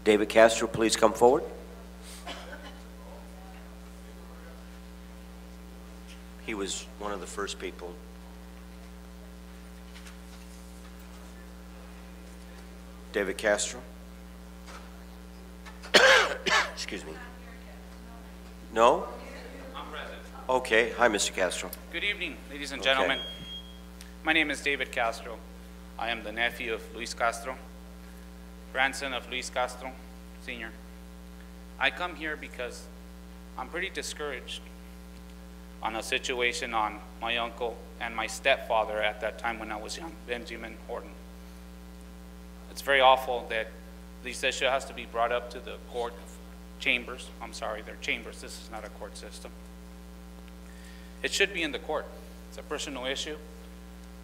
David Castro, please come forward. He was one of the first people. David Castro. Excuse me. No? I'm present. Okay. Hi, Mr. Castro. Good evening, ladies and gentlemen. My name is David Castro. I am the nephew of Luis Castro, grandson of Luis Castro, Sr. I come here because I'm pretty discouraged on a situation on my uncle and my stepfather at that time when I was young, Benjamin Horton. It's very awful that this issue has to be brought up to the court chambers. I'm sorry, they're chambers. This is not a court system. It should be in the court. It's a personal issue.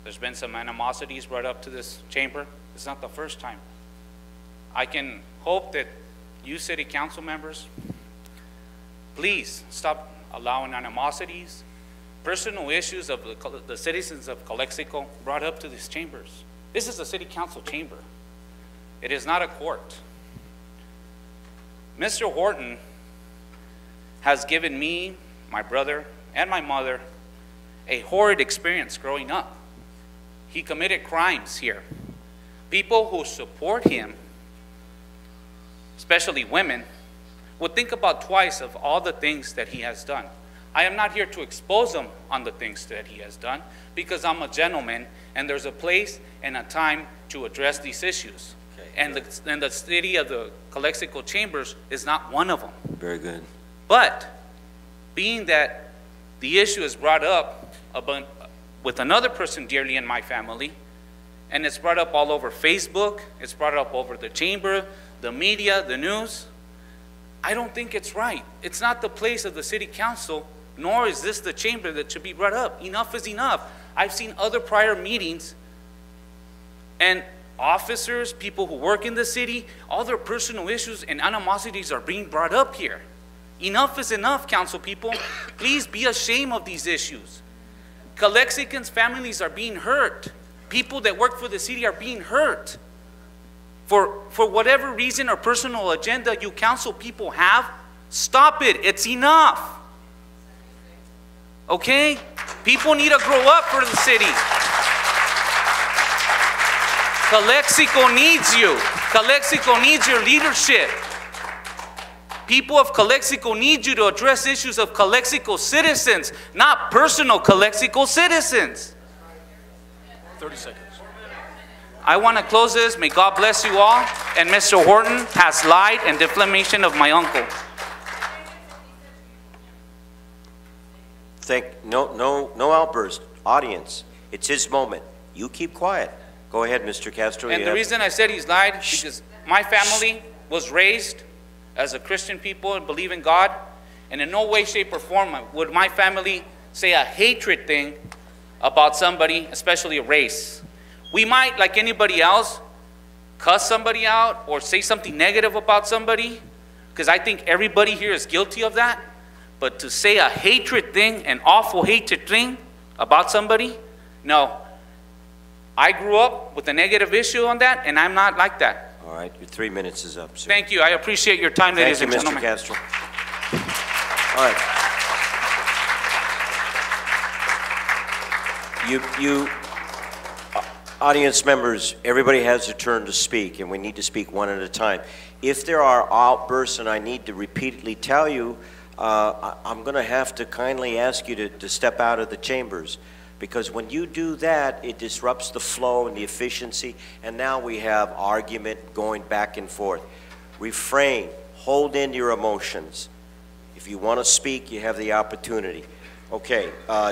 There's been some animosities brought up to this chamber. It's not the first time. I can hope that you city council members, please stop allowing animosities, personal issues of the citizens of Calexico brought up to these chambers. This is a city council chamber. It is not a court. Mr. Horton has given me, my brother, and my mother a horrid experience growing up. He committed crimes here. People who support him, especially women, would think about twice of all the things that he has done. I am not here to expose him on the things that he has done because I'm a gentleman and there's a place and a time to address these issues. Okay. And the city of the Calexico Chambers is not one of them. Very good. But being that the issue is brought up with another person dearly in my family, and it's brought up all over Facebook, it's brought up over the chamber, the media, the news, I don't think it's right. It's not the place of the city council, nor is this the chamber that should be brought up. Enough is enough. I've seen other prior meetings, and officers, people who work in the city, all their personal issues and animosities are being brought up here. Enough is enough, council people. Please be ashamed of these issues. Calexicans' families are being hurt. People that work for the city are being hurt. For whatever reason or personal agenda you council people have, stop it. It's enough. Okay? People need to grow up for the city. Calexico needs you. Calexico needs your leadership. People of Calexico need you to address issues of Calexico citizens, not personal Calexico citizens. 30 seconds. I want to close this. May God bless you all. And Mr. Horton has lied and defamation of my uncle. No outburst. Audience, it's his moment. You keep quiet. Go ahead, Mr. Castro. And the reason I said he's lied is because my family was raised as a Christian people and believe in God, and in no way, shape, or form would my family say a hatred thing about somebody, especially a race. We might, like anybody else, cuss somebody out or say something negative about somebody, because I think everybody here is guilty of that. But to say a hatred thing, an awful hatred thing about somebody, no. I grew up with a negative issue on that, and I'm not like that. All right, your 3 minutes is up, sir. Thank you. I appreciate your time, ladies and gentlemen. Thank you, Mr. Castro. All right. Audience members, everybody has a turn to speak, and we need to speak one at a time. If there are outbursts, and I need to repeatedly tell you, I'm going to have to kindly ask you to step out of the chambers. Because when you do that, it disrupts the flow and the efficiency, and now we have argument going back and forth. Refrain, hold in your emotions. If you want to speak, you have the opportunity. Okay,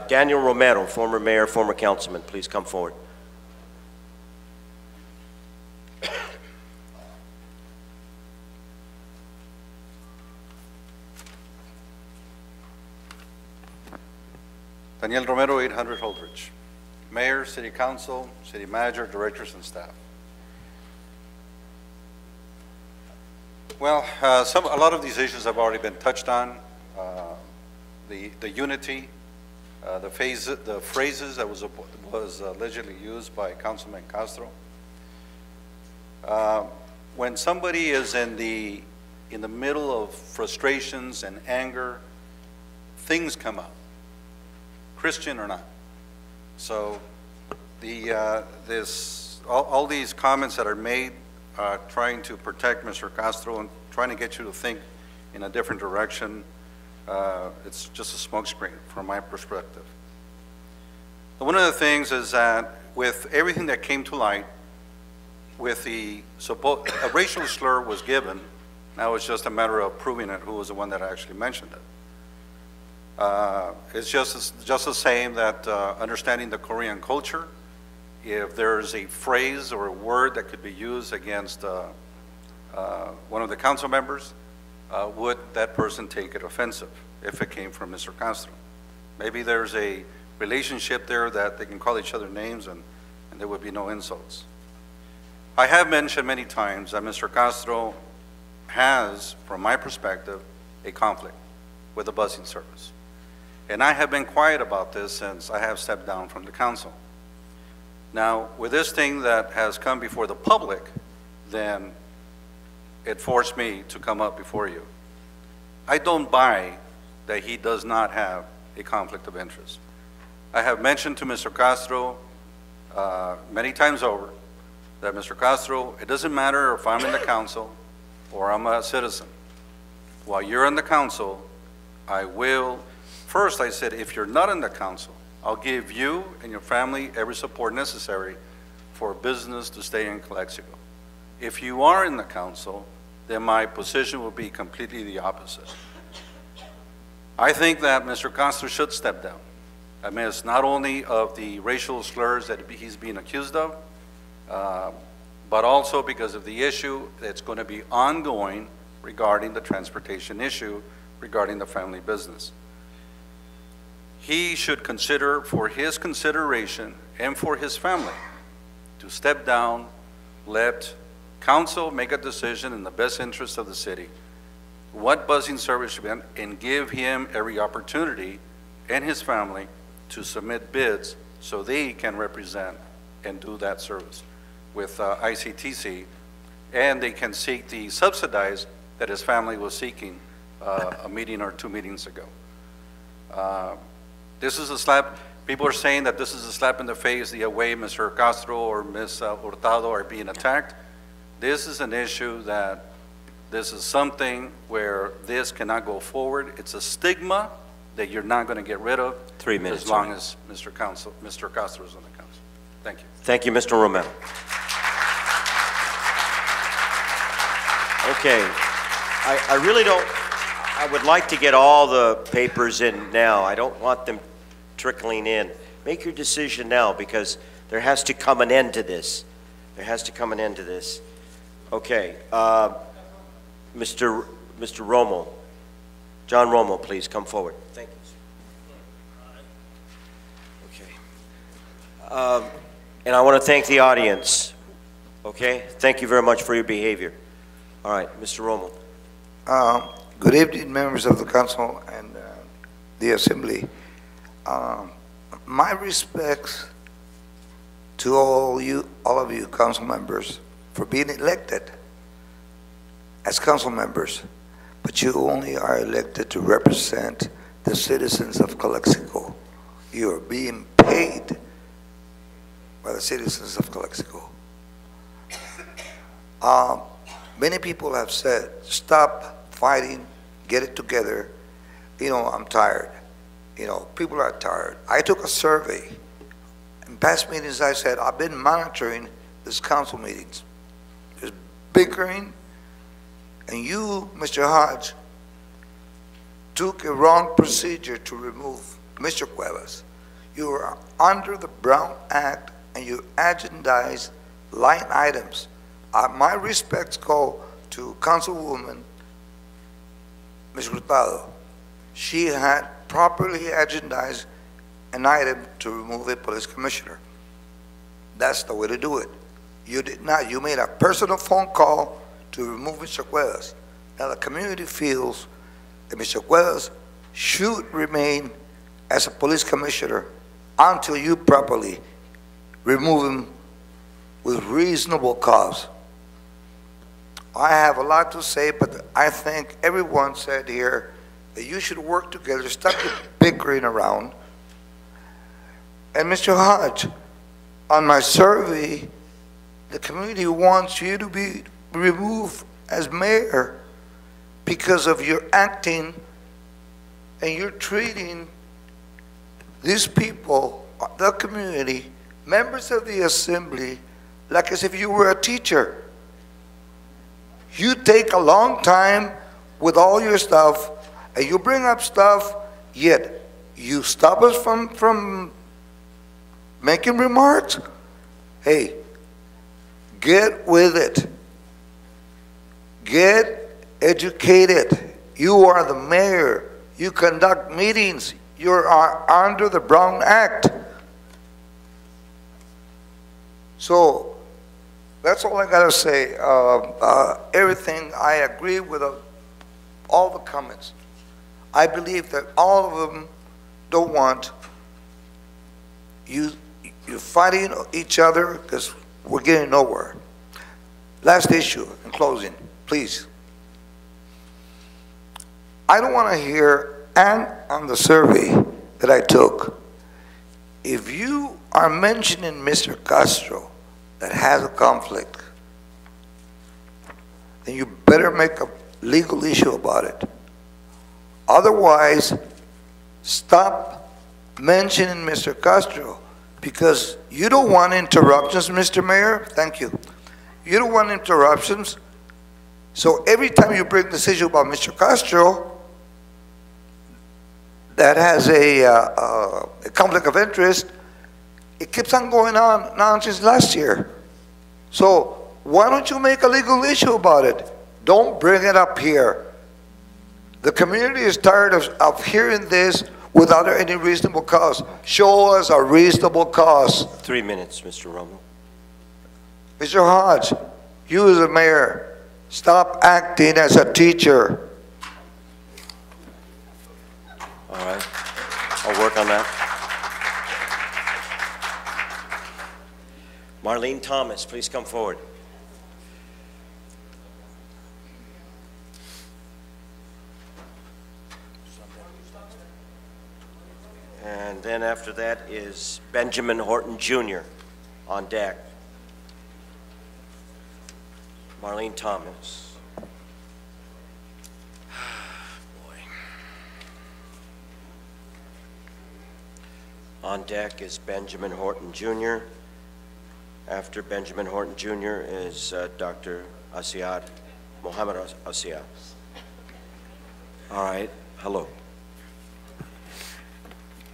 Daniel Romero, former mayor, former councilman, please come forward. Daniel Romero, 800 Holdridge. Mayor, City Council, City Manager, Directors, and staff. Well, a lot of these issues have already been touched on. The unity, the phrases that was allegedly used by Councilman Castro. When somebody is in the middle of frustrations and anger, things come up, Christian or not. So all these comments that are made trying to protect Mr. Castro and trying to get you to think in a different direction, it's just a smokescreen from my perspective. One of the things is that with everything that came to light, with a racial slur was given, now it's just a matter of proving it, who was the one that actually mentioned it. It's just the same that understanding the Korean culture, if there's a phrase or a word that could be used against one of the council members, would that person take it offensive if it came from Mr. Castro? Maybe there's a relationship there that they can call each other names and there would be no insults. I have mentioned many times that Mr. Castro has, from my perspective, a conflict with the busing service. And I have been quiet about this since I have stepped down from the council. Now, with this thing that has come before the public, then it forced me to come up before you. I don't buy that he does not have a conflict of interest. I have mentioned to Mr. Castro many times over that Mr. Castro, it doesn't matter if I'm in the council or I'm a citizen. While you're in the council, I will, first I said, if you're not in the council, I'll give you and your family every support necessary for business to stay in Calexico. If you are in the council, then my position will be completely the opposite. I think that Mr. Castro should step down. I mean, it's not only of the racial slurs that he's being accused of, but also because of the issue that's going to be ongoing regarding the transportation issue regarding the family business. He should consider, for his consideration and for his family, to step down, let council make a decision in the best interest of the city, what busing service should be, and give him every opportunity and his family to submit bids so they can represent and do that service with ICTC, and they can seek the subsidized that his family was seeking a meeting or 2 meetings ago. This is a slap. People are saying that this is a slap in the face the way Mr. Castro or Ms. Hurtado are being attacked. This is an issue that this is something where this cannot go forward. It's a stigma that you're not going to get rid of 3 minutes, as long as Mr. Castro is on the council. Thank you. Thank you, Mr. Romero. Okay, I really don't, I would like to get all the papers in now. I don't want them trickling in. Make your decision now, because there has to come an end to this. There has to come an end to this. Okay, Mr. Romo, John Romo, please come forward. Thank you. Okay. And I want to thank the audience. Okay, thank you very much for your behavior. All right, Mr. Romo. Good evening, members of the council and the assembly. My respects to all of you council members for being elected as council members, but you only are elected to represent the citizens of Calexico. You are being paid by the citizens of Calexico. Many people have said, stop fighting, get it together. You know, I'm tired. You know, people are tired. I took a survey. In past meetings, I said, I've been monitoring these council meetings. There's bickering, and you, Mr. Hodge, took a wrong procedure to remove Mr. Cuevas. You are under the Brown Act, and you agendized line items. My respects go to Councilwoman Ms. Hurtado. She had properly agendized an item to remove a police commissioner. That's the way to do it. You did not. You made a personal phone call to remove Mr. Cuevas. Now the community feels that Mr. Cuevas should remain as a police commissioner until you properly remove him with reasonable cause. I have a lot to say, but I think everyone said here that you should work together, stop your bickering around. And Mr. Hodge, on my survey, the community wants you to be removed as mayor because of your acting and you're treating these people, the community, members of the assembly, like as if you were a teacher. You take a long time with all your stuff, and you bring up stuff, yet you stop us from making remarks. Hey, get with it. Get educated. You are the mayor. You conduct meetings. You are under the Brown Act. So that's all I got to say. Everything, I agree with all the comments. I believe that all of them don't want you're fighting each other because we're getting nowhere. Last issue, in closing, please. I don't want to hear, and on the survey that I took, if you are mentioning Mr. Castro that has a conflict, then you better make a legal issue about it. Otherwise, stop mentioning Mr. Castro, because you don't want interruptions, Mr. Mayor. Thank you. You don't want interruptions. So every time you bring this issue about Mr. Castro, that has a conflict of interest, it keeps on going on now since last year. So why don't you make a legal issue about it? Don't bring it up here. The community is tired of hearing this without any reasonable cause. Show us a reasonable cause. 3 minutes, Mr. Romo. Mr. Hodge, you as a mayor, stop acting as a teacher. All right, I'll work on that. Marlene Thomas, please come forward. And then after that is Benjamin Horton Jr. on deck. Marlene Thomas. On deck is Benjamin Horton Jr. After Benjamin Horton Jr. is Dr. Asiad, Mohammed Asiad. All right, hello.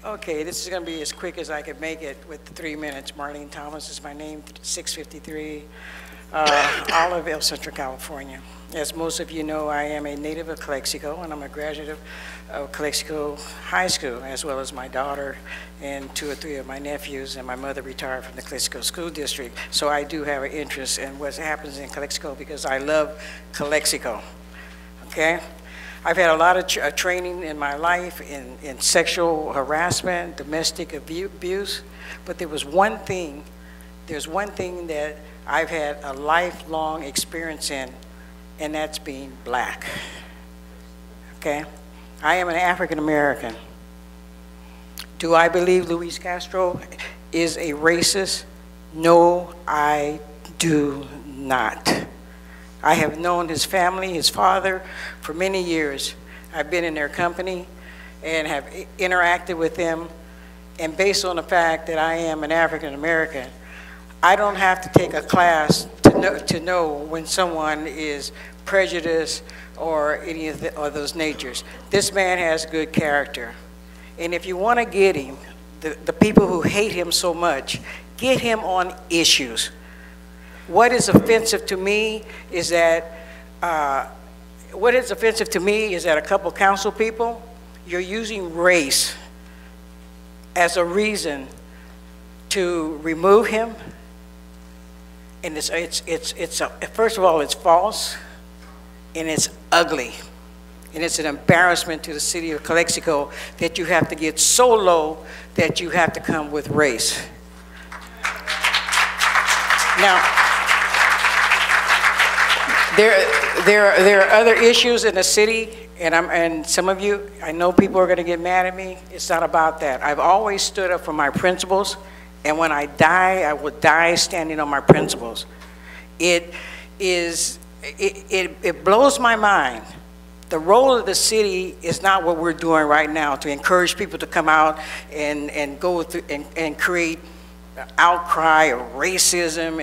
Okay, this is going to be as quick as I could make it with the 3 minutes. Marlene Thomas is my name, 653, Oliveville, Central California. As most of you know, I am a native of Calexico, and I'm a graduate of Calexico High School, as well as my daughter and 2 or 3 of my nephews, and my mother retired from the Calexico School District. So I do have an interest in what happens in Calexico because I love Calexico, okay? I've had a lot of training in my life in sexual harassment, domestic abuse, but there's one thing that I've had a lifelong experience in, and that's being black, okay? I am an African American. Do I believe Luis Castro is a racist? No, I do not. I have known his family, his father, for many years. I've been in their company and have interacted with them. And based on the fact that I am an African American, I don't have to take a class to know when someone is prejudiced or any of those natures. This man has good character. And if you want to get him, the people who hate him so much, get him on issues. What is offensive to me is that a couple council people, you're using race as a reason to remove him. And first of all, it's false, and it's ugly. And it's an embarrassment to the city of Calexico that you have to get so low that you have to come with race. Now, there are other issues in the city, and some of you, I know people are going to get mad at me. It's not about that. I've always stood up for my principles, and when I die, I will die standing on my principles. It blows my mind. The role of the city is not what we're doing right now, to encourage people to come out and go through and create outcry of racism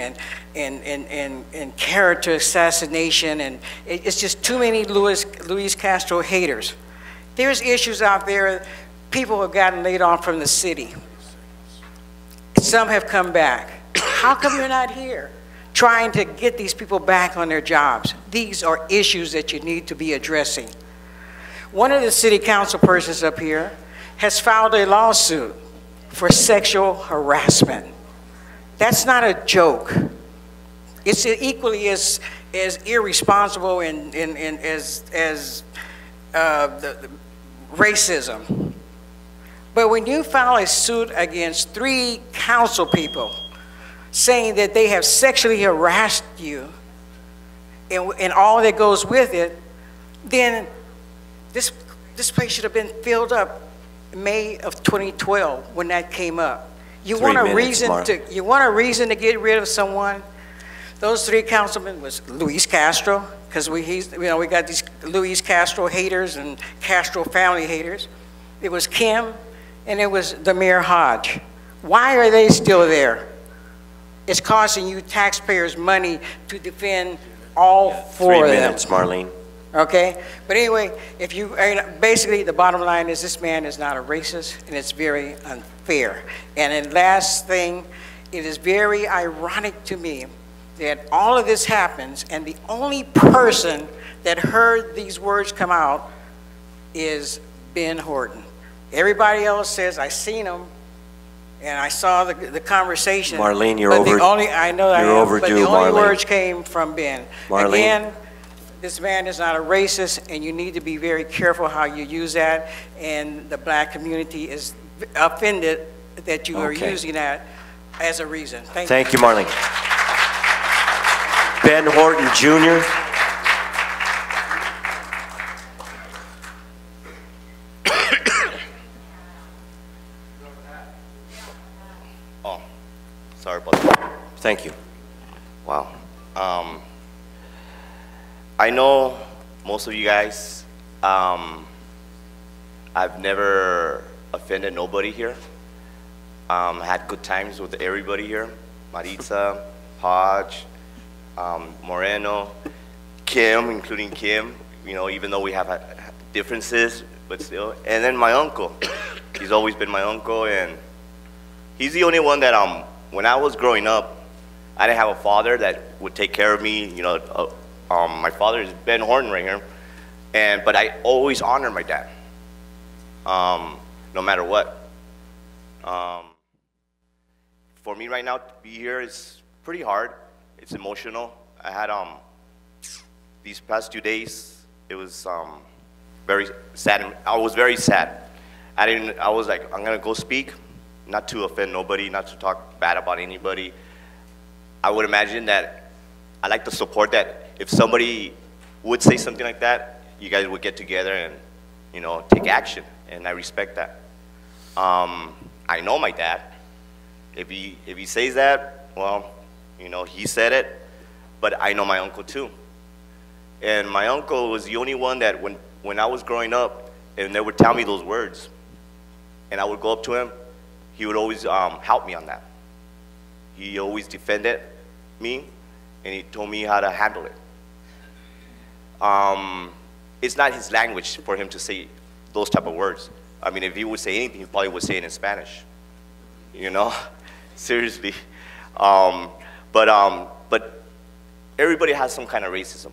and character assassination, and it's just too many Luis Castro haters. There's issues out there. People have gotten laid off from the city. Some have come back. How come you're not here trying to get these people back on their jobs? These are issues that you need to be addressing. One of the city council persons up here has filed a lawsuit for sexual harassment. That's not a joke. It's equally as irresponsible and as the racism. But when you file a suit against 3 council people saying that they have sexually harassed you and all that goes with it, then this place should have been filled up in May of 2012 when that came up. You want a reason to get rid of someone? Those 3 councilmen was Luis Castro, because we got these Luis Castro haters and Castro family haters. It was Kim, and it was the Mayor Hodge. Why are they still there? It's costing you taxpayers money to defend all 4 of them. 3 minutes, Marlene. Okay, but anyway, basically the bottom line is this man is not a racist, and it's very unfair. And the last thing, it is very ironic to me that all of this happens, and the only person that heard these words come out is Ben Horton. Everybody else says, I seen him, and I saw the conversation. Marlene, you're overdue, but the only Marlene. Words came from Ben. Marlene. Again, this man is not a racist, and you need to be very careful how you use that, and the black community is offended that you are using that as a reason. Thank you, Marlene. Ben Horton, Jr. Oh, sorry about that. Thank you. Wow. I know most of you guys, I've never offended nobody here. Had good times with everybody here. Maritza, Hodge, Moreno, Kim, including Kim, even though we have differences, but still. And then my uncle. He's always been my uncle, and he's the only one that, when I was growing up, I didn't have a father that would take care of me. My father is Ben Horton right here, but I always honor my dad, no matter what. For me right now to be here is pretty hard. It's emotional. I had these past 2 days. It was very sad. I was very sad. I was like, I'm gonna go speak, not to offend nobody, not to talk bad about anybody. I would imagine that I like to support that. If somebody would say something like that, you guys would get together and take action, and I respect that. I know my dad. If he says that, well, he said it, but I know my uncle too. And my uncle was the only one that when I was growing up and they would tell me those words, and I would go up to him, he would always help me on that. He always defended me, and he told me how to handle it. It's not his language for him to say those type of words. I mean, if he would say anything, he probably would say it in Spanish, seriously. But everybody has some kind of racism.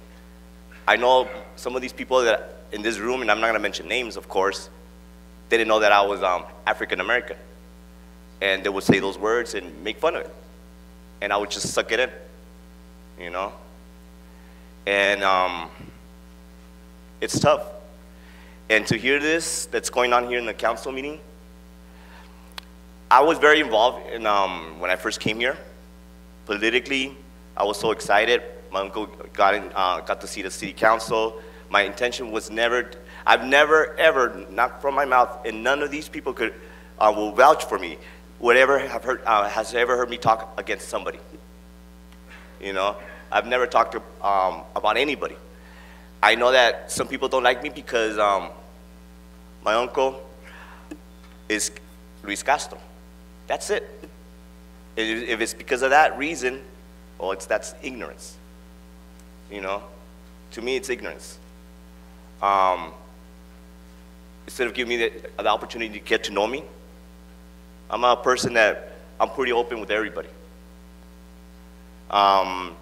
I know some of these people that in this room, and I'm not gonna mention names, of course, they didn't know that I was African American. and they would say those words and make fun of it. And I would just suck it in, you know? And it's tough. And to hear this that's going on here in the council meeting, I was very involved in, when I first came here. Politically, I was so excited. My uncle got to see the city council. My intention was never, I've never, ever, not from my mouth, and none of these people will vouch for me, has ever heard me talk against somebody. You know, I've never talked about anybody. I know that some people don't like me because my uncle is Luis Castro. That's it. If it's because of that reason, well, that's ignorance. You know, to me, it's ignorance. Instead of giving me the opportunity to get to know me, I'm a person that I'm pretty open with everybody. I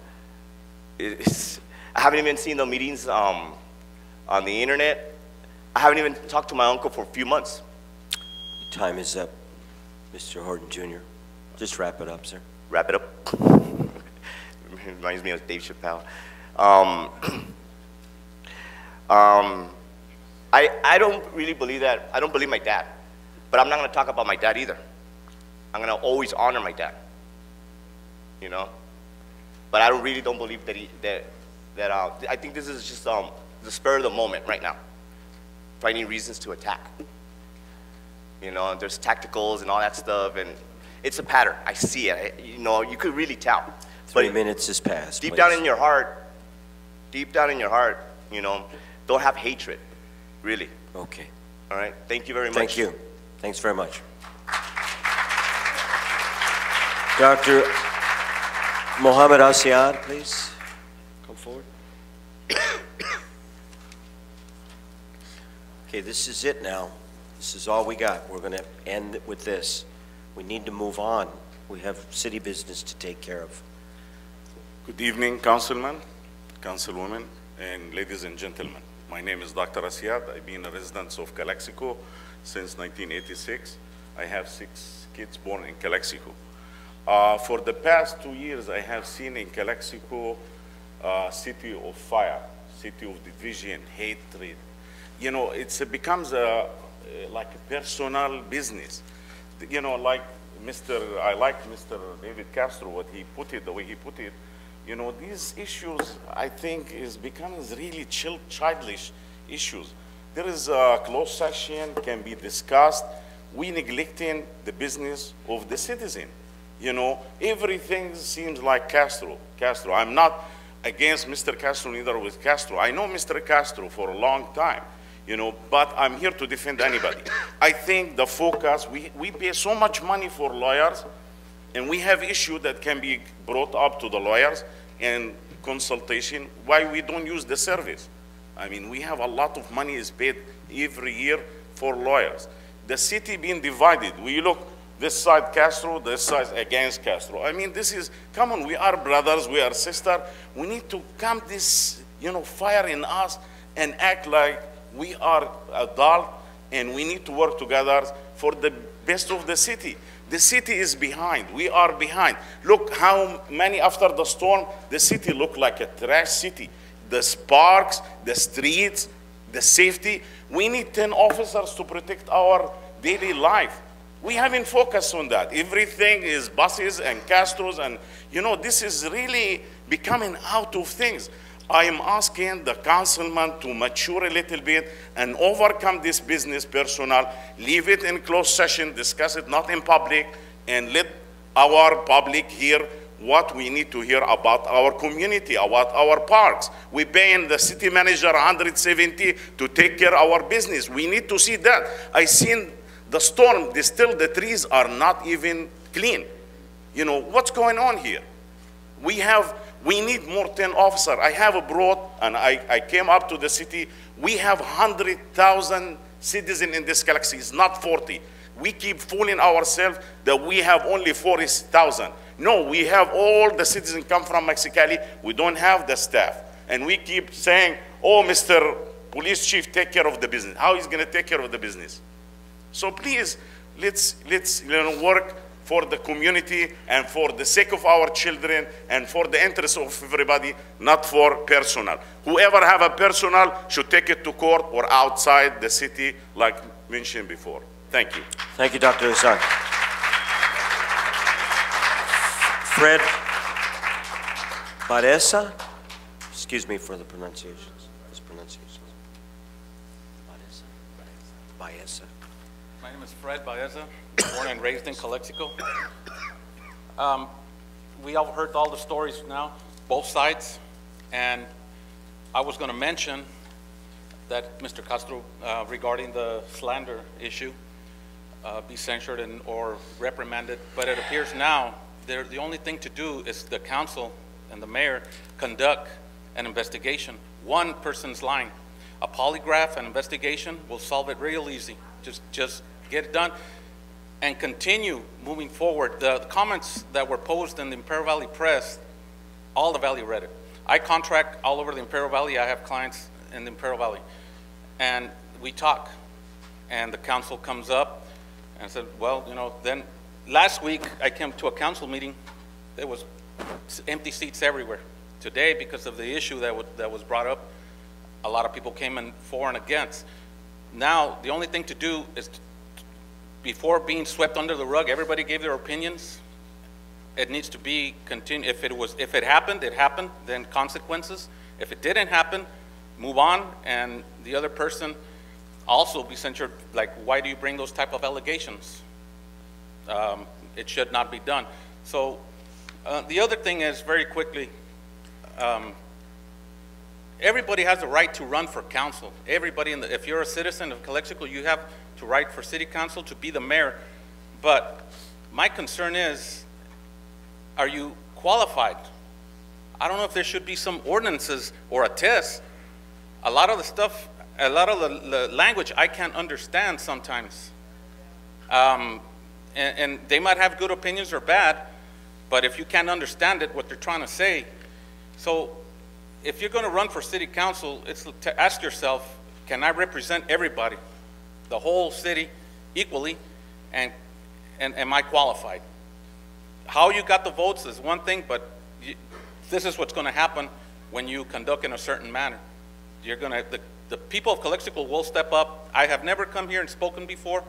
haven't even seen the meetings on the internet. I haven't even talked to my uncle for a few months. Your time is up, Mr. Horton Jr. Just wrap it up, sir. Wrap it up. Reminds me of Dave Chappelle. I don't really believe that. I don't believe my dad, but I'm not going to talk about my dad either. I'm going to always honor my dad, you know. But I really don't believe that I think this is just the spur of the moment right now, finding reasons to attack. You know, there's tacticals and all that stuff, and it's a pattern. I see it. You know, you could really tell. 3 minutes has passed. Deep please. down in your heart, you know, don't have hatred, really. Okay. All right. Thank you very much. Thank you. Thanks very much. Dr. Mohammed Asiad, please come forward. Okay, this is it now. This is all we got. We're going to end it with this. We need to move on. We have city business to take care of. Good evening, councilmen, councilwomen, and ladies and gentlemen. My name is Dr. Asiad. I've been a resident of Calexico since 1986. I have 6 kids born in Calexico. For the past 2 years, I have seen in Calexico a city of fire, city of division, hatred. You know, it becomes like a personal business. You know, like I like Mr. David Castro, what he put it, the way he put it. You know, these issues, I think, is becoming really childish issues. There is a closed session, can be discussed. We neglecting the business of the citizen. You know, everything seems like Castro. I'm not against Mr. Castro, neither with Castro. I know Mr. Castro for a long time, you know, but I'm here to defend anybody. I think the focus, we pay so much money for lawyers, and we have issues that can be brought up to the lawyers and consultation, why we don't use the service. I mean, we have a lot of money is paid every year for lawyers. The city being divided, we look this side Castro, this side against Castro. I mean, this is, come on, we are brothers, we are sisters. We need to come this, you know, fire in us and act like we are adult, and we need to work together for the best of the city. The city is behind. We are behind. Look how many after the storm, the city looked like a trash city. The sparks, the streets, the safety. We need 10 officers to protect our daily life. We haven't focused on that. Everything is buses and Castros, and you know, this is really becoming out of things. I am asking the councilman to mature a little bit and overcome this business personnel, leave it in closed session, discuss it not in public, and let our public hear what we need to hear about our community, about our parks. We paying the city manager $170 to take care of our business. We need to see that. I seen the storm, still the trees are not even clean. You know, what's going on here? We need more 10 officers. I have brought, and I came up to the city, we have 100,000 citizens in this galaxy, it's not 40. We keep fooling ourselves that we have only 40,000. No, we have all the citizens come from Mexicali, we don't have the staff. And we keep saying, oh, Mr. Police Chief, take care of the business. How is he gonna take care of the business? So please, let's work for the community and for the sake of our children and for the interest of everybody, not for personal. Whoever have a personal should take it to court or outside the city, like mentioned before. Thank you. Thank you, Dr. Hassan. Fred Baresa, excuse me for the pronunciations, mispronunciations. Baeza. My name is Fred Baeza, born and raised in Calexico. We all heard all the stories now, both sides, and I was going to mention that Mr. Castro, regarding the slander issue, be censured or reprimanded, but it appears now the only thing to do is the council and the mayor conduct an investigation. One person's lying. A polygraph, an investigation will solve it real easy. Just get it done and continue moving forward. The comments that were posed in the Imperial Valley Press, all the Valley read it. I contract all over the Imperial Valley. I have clients in the Imperial Valley. And we talk. And the council comes up and said, well, you know, then last week I came to a council meeting. There was empty seats everywhere. Today, because of the issue that was brought up, a lot of people came in for and against. Now, the only thing to do is, before being swept under the rug, everybody gave their opinions. It needs to be continued. If it happened, it happened, then consequences. If it didn't happen, move on, and the other person also be censured. Like, why do you bring those type of allegations? It should not be done. So the other thing is, very quickly, everybody has the right to run for council. Everybody, if you're a citizen of Calexico, you have to write for city council to be the mayor. But my concern is, are you qualified? I don't know if there should be some ordinances or a test. A lot of the stuff, a lot of the language I can't understand sometimes. And they might have good opinions or bad, but if you can't understand it, what they're trying to say. So if you're going to run for city council, it's to ask yourself, can I represent everybody, the whole city equally, and am I qualified? How you got the votes is one thing, but this is what's going to happen when you conduct in a certain manner. You're going to, the people of Calexico will step up. I have never come here and spoken before.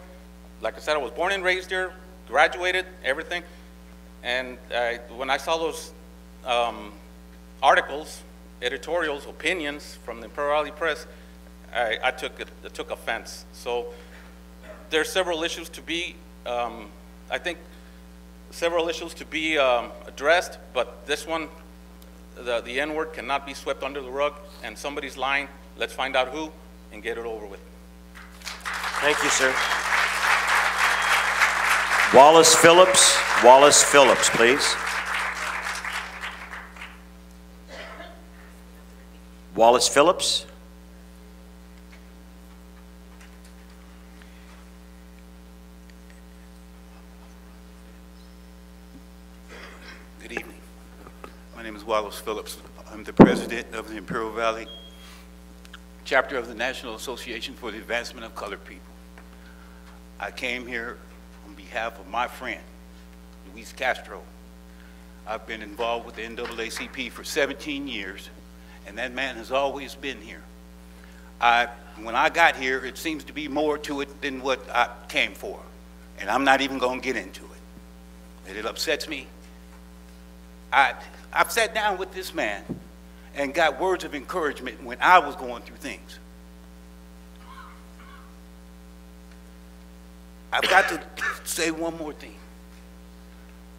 Like I said, I was born and raised here, graduated, everything. And when I saw those articles, editorials, opinions from the Imperial Valley Press, I took offense. So there's several issues to be, I think, several issues to be addressed, but this one, the N-word cannot be swept under the rug, and somebody's lying. Let's find out who and get it over with. Thank you, sir. Wallace Phillips, please. Wallace Phillips. Good evening. My name is Wallace Phillips. I'm the president of the Imperial Valley chapter of the National Association for the Advancement of Colored People. I came here on behalf of my friend, Luis Castro. I've been involved with the NAACP for 17 years, and that man has always been here. When I got here, it seems to be more to it than what I came for, and I'm not even going to get into it. It upsets me. I've sat down with this man and got words of encouragement when I was going through things. I've got to say one more thing.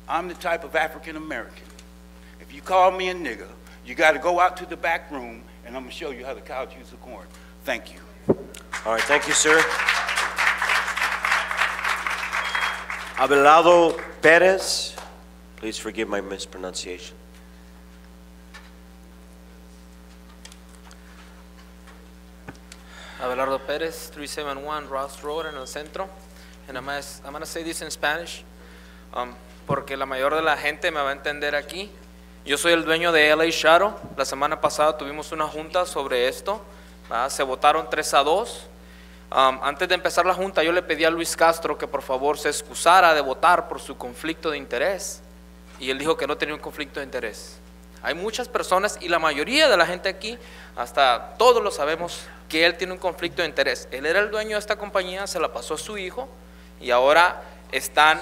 I'm the type of African American. If you call me a nigger, you got to go out to the back room, and I'm going to show you how the cow chews the corn. Thank you. All right, thank you, sir. Abelardo Perez, please forgive my mispronunciation. Abelardo Perez, 371 Ross Road en el centro. And I'm going to say this in Spanish, porque la mayor de la gente me va a entender aquí. Yo soy el dueño de LA Shadow. La semana pasada tuvimos una junta sobre esto. Se votaron 3-2. Antes de empezar la junta, yo le pedí a Luis Castro que por favor se excusara de votar por su conflicto de interés. Y él dijo que no tenía un conflicto de interés. Hay muchas personas y la mayoría de la gente aquí, hasta todos lo sabemos, que él tiene un conflicto de interés. Él era el dueño de esta compañía, se la pasó a su hijo y ahora están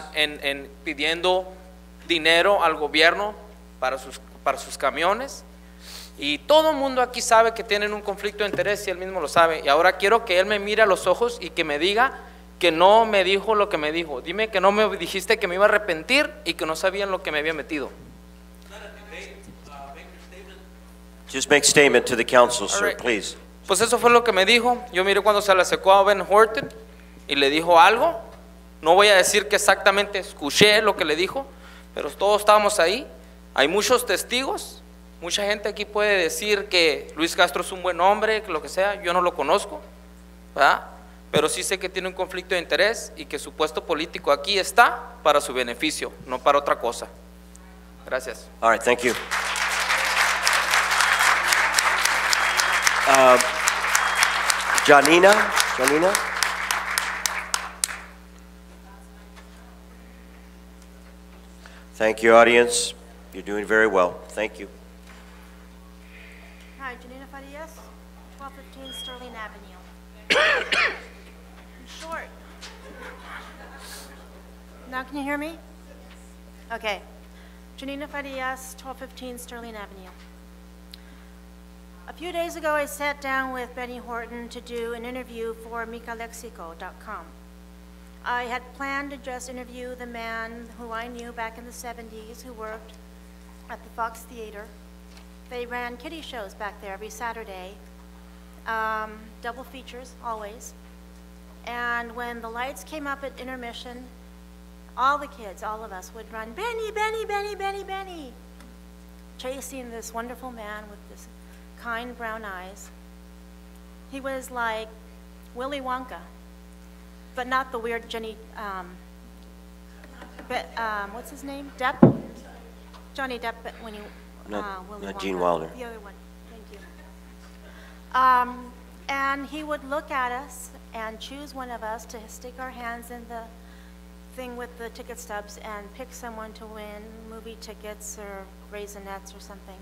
pidiendo dinero al gobierno para sus camiones. Y todo el mundo aquí sabe que tienen un conflicto de interés y él mismo lo sabe. Y ahora quiero que él me mire a los ojos y que me diga que no me dijo lo que me dijo. Dime que no me dijiste que me iba a arrepentir y que no sabían lo que me había metido. Just make statement to the council, All sir, right. please. Pues eso fue lo que me dijo. Yo miré cuando se le acercó a Ben Horton y le dijo algo. No voy a decir que exactamente escuché lo que le dijo, pero todos estábamos ahí. Hay muchos testigos. Mucha gente aquí puede decir que Luis Castro es un buen hombre, que lo que sea. Yo no lo conozco, ¿verdad? Pero sí sé que tiene un conflicto de interés y que su puesto político aquí está para su beneficio, no para otra cosa. Gracias. All right, thank you. Janina? Thank you, audience. You're doing very well. Thank you. Hi, Janina Farias, 1215 Sterling Avenue. I'm short. Now can you hear me? Okay. Janina Farias, 1215 Sterling Avenue. A few days ago, I sat down with Benny Horton to do an interview for CoCLXC.com. I had planned to just interview the man who I knew back in the 70s who worked at the Fox Theater. They ran kiddie shows back there every Saturday, double features always. And when the lights came up at intermission, all the kids, all of us would run, Benny, Benny, Benny, Benny, Benny, chasing this wonderful man with this kind brown eyes. He was like Willy Wonka, but not the weird Johnny, what's his name? Depp? Johnny Depp when he, Willy Not Wonka. Gene Wilder. The other one, thank you. And he would look at us and choose one of us to stick our hands in the thing with the ticket stubs and pick someone to win movie tickets or Raisinets or something.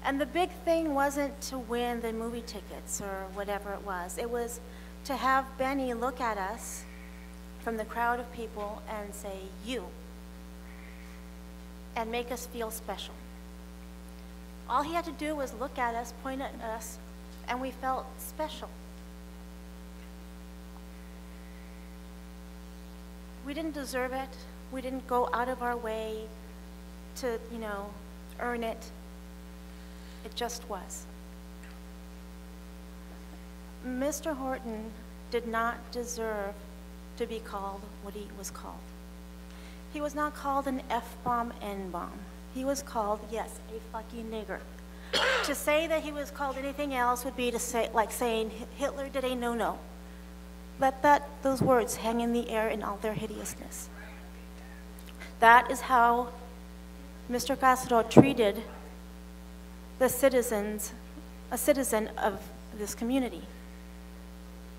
And the big thing wasn't to win the movie tickets or whatever it was. It was to have Benny look at us from the crowd of people and say, you, and make us feel special. All he had to do was look at us, point at us, and we felt special. We didn't deserve it. We didn't go out of our way to, earn it. It just was. Mr. Horton did not deserve to be called what he was called. He was not called an F-bomb, N-bomb. He was called, yes, a fucking nigger. To say that he was called anything else would be to say, like saying Hitler did a no-no. Let those words hang in the air in all their hideousness. That is how Mr. Castro treated a citizen of this community,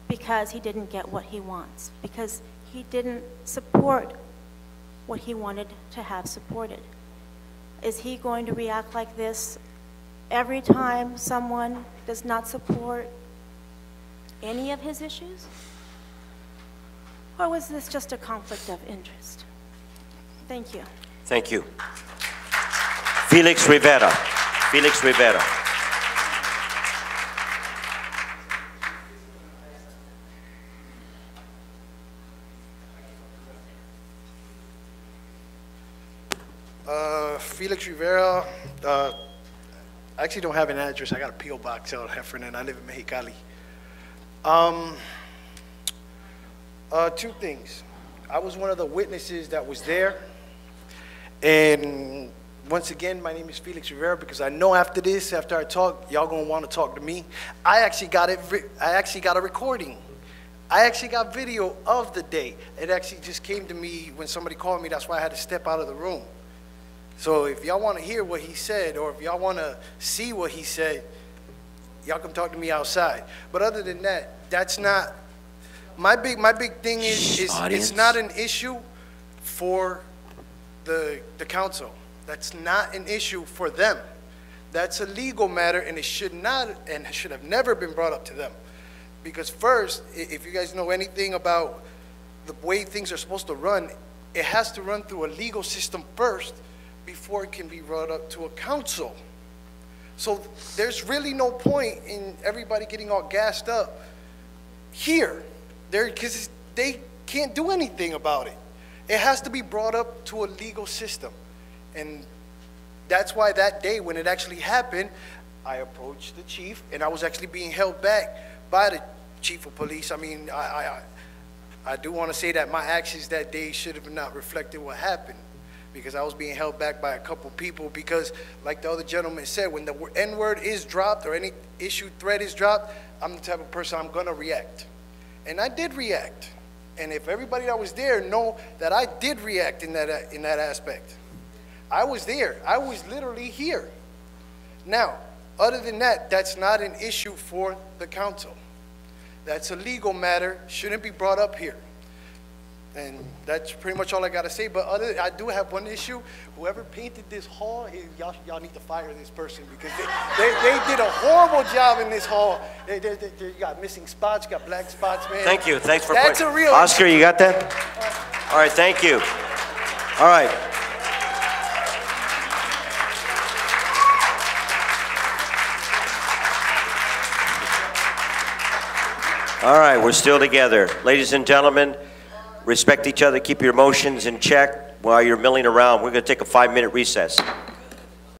because he didn't get what he wants, because he didn't support what he wanted to have supported. Is he going to react like this every time someone does not support any of his issues? Or was this just a conflict of interest? Thank you. Thank you. Felix Rivera. Felix Rivera. Felix Rivera. I actually don't have an address. I got a P.O. box out at Heffernan. I live in Mexicali. Two things. I was one of the witnesses that was there. And once again, my name is Felix Rivera, because I know after this, after I talk, y'all gonna want to talk to me. I actually got a recording. I actually got video of the day. It actually just came to me when somebody called me. That's why I had to step out of the room. So if y'all want to hear what he said, or if y'all want to see what he said, y'all come talk to me outside. But other than that, that's not My big thing is audience. it's not an issue for the council. That's not an issue for them. That's a legal matter, and it should not and should have never been brought up to them. Because first, if you guys know anything about the way things are supposed to run, it has to run through a legal system first before it can be brought up to a council. So there's really no point in everybody getting all gassed up here, because they can't do anything about it. It has to be brought up to a legal system. And that's why that day when it actually happened, I approached the chief, and I was actually being held back by the chief of police. I mean, I do want to say that my actions that day should have not reflected what happened, because I was being held back by a couple people, because like the other gentleman said, when the N-word is dropped or any issue threat is dropped, I'm the type of person I'm gonna react. And I did react. And if everybody that was there know that I did react in that aspect. I was there. I was literally here. Now, other than that, that's not an issue for the council. That's a legal matter, shouldn't be brought up here. And that's pretty much all I got to say. But I do have one issue. Whoever painted this hall, y'all need to fire this person, because they did a horrible job in this hall. They got missing spots, got black spots, man. Thank you. Thanks for That's a real Oscar, you got that? All right, thank you. All right. All right, we're still together. Ladies and gentlemen, respect each other, keep your emotions in check while you're milling around. We're going to take a 5-minute recess.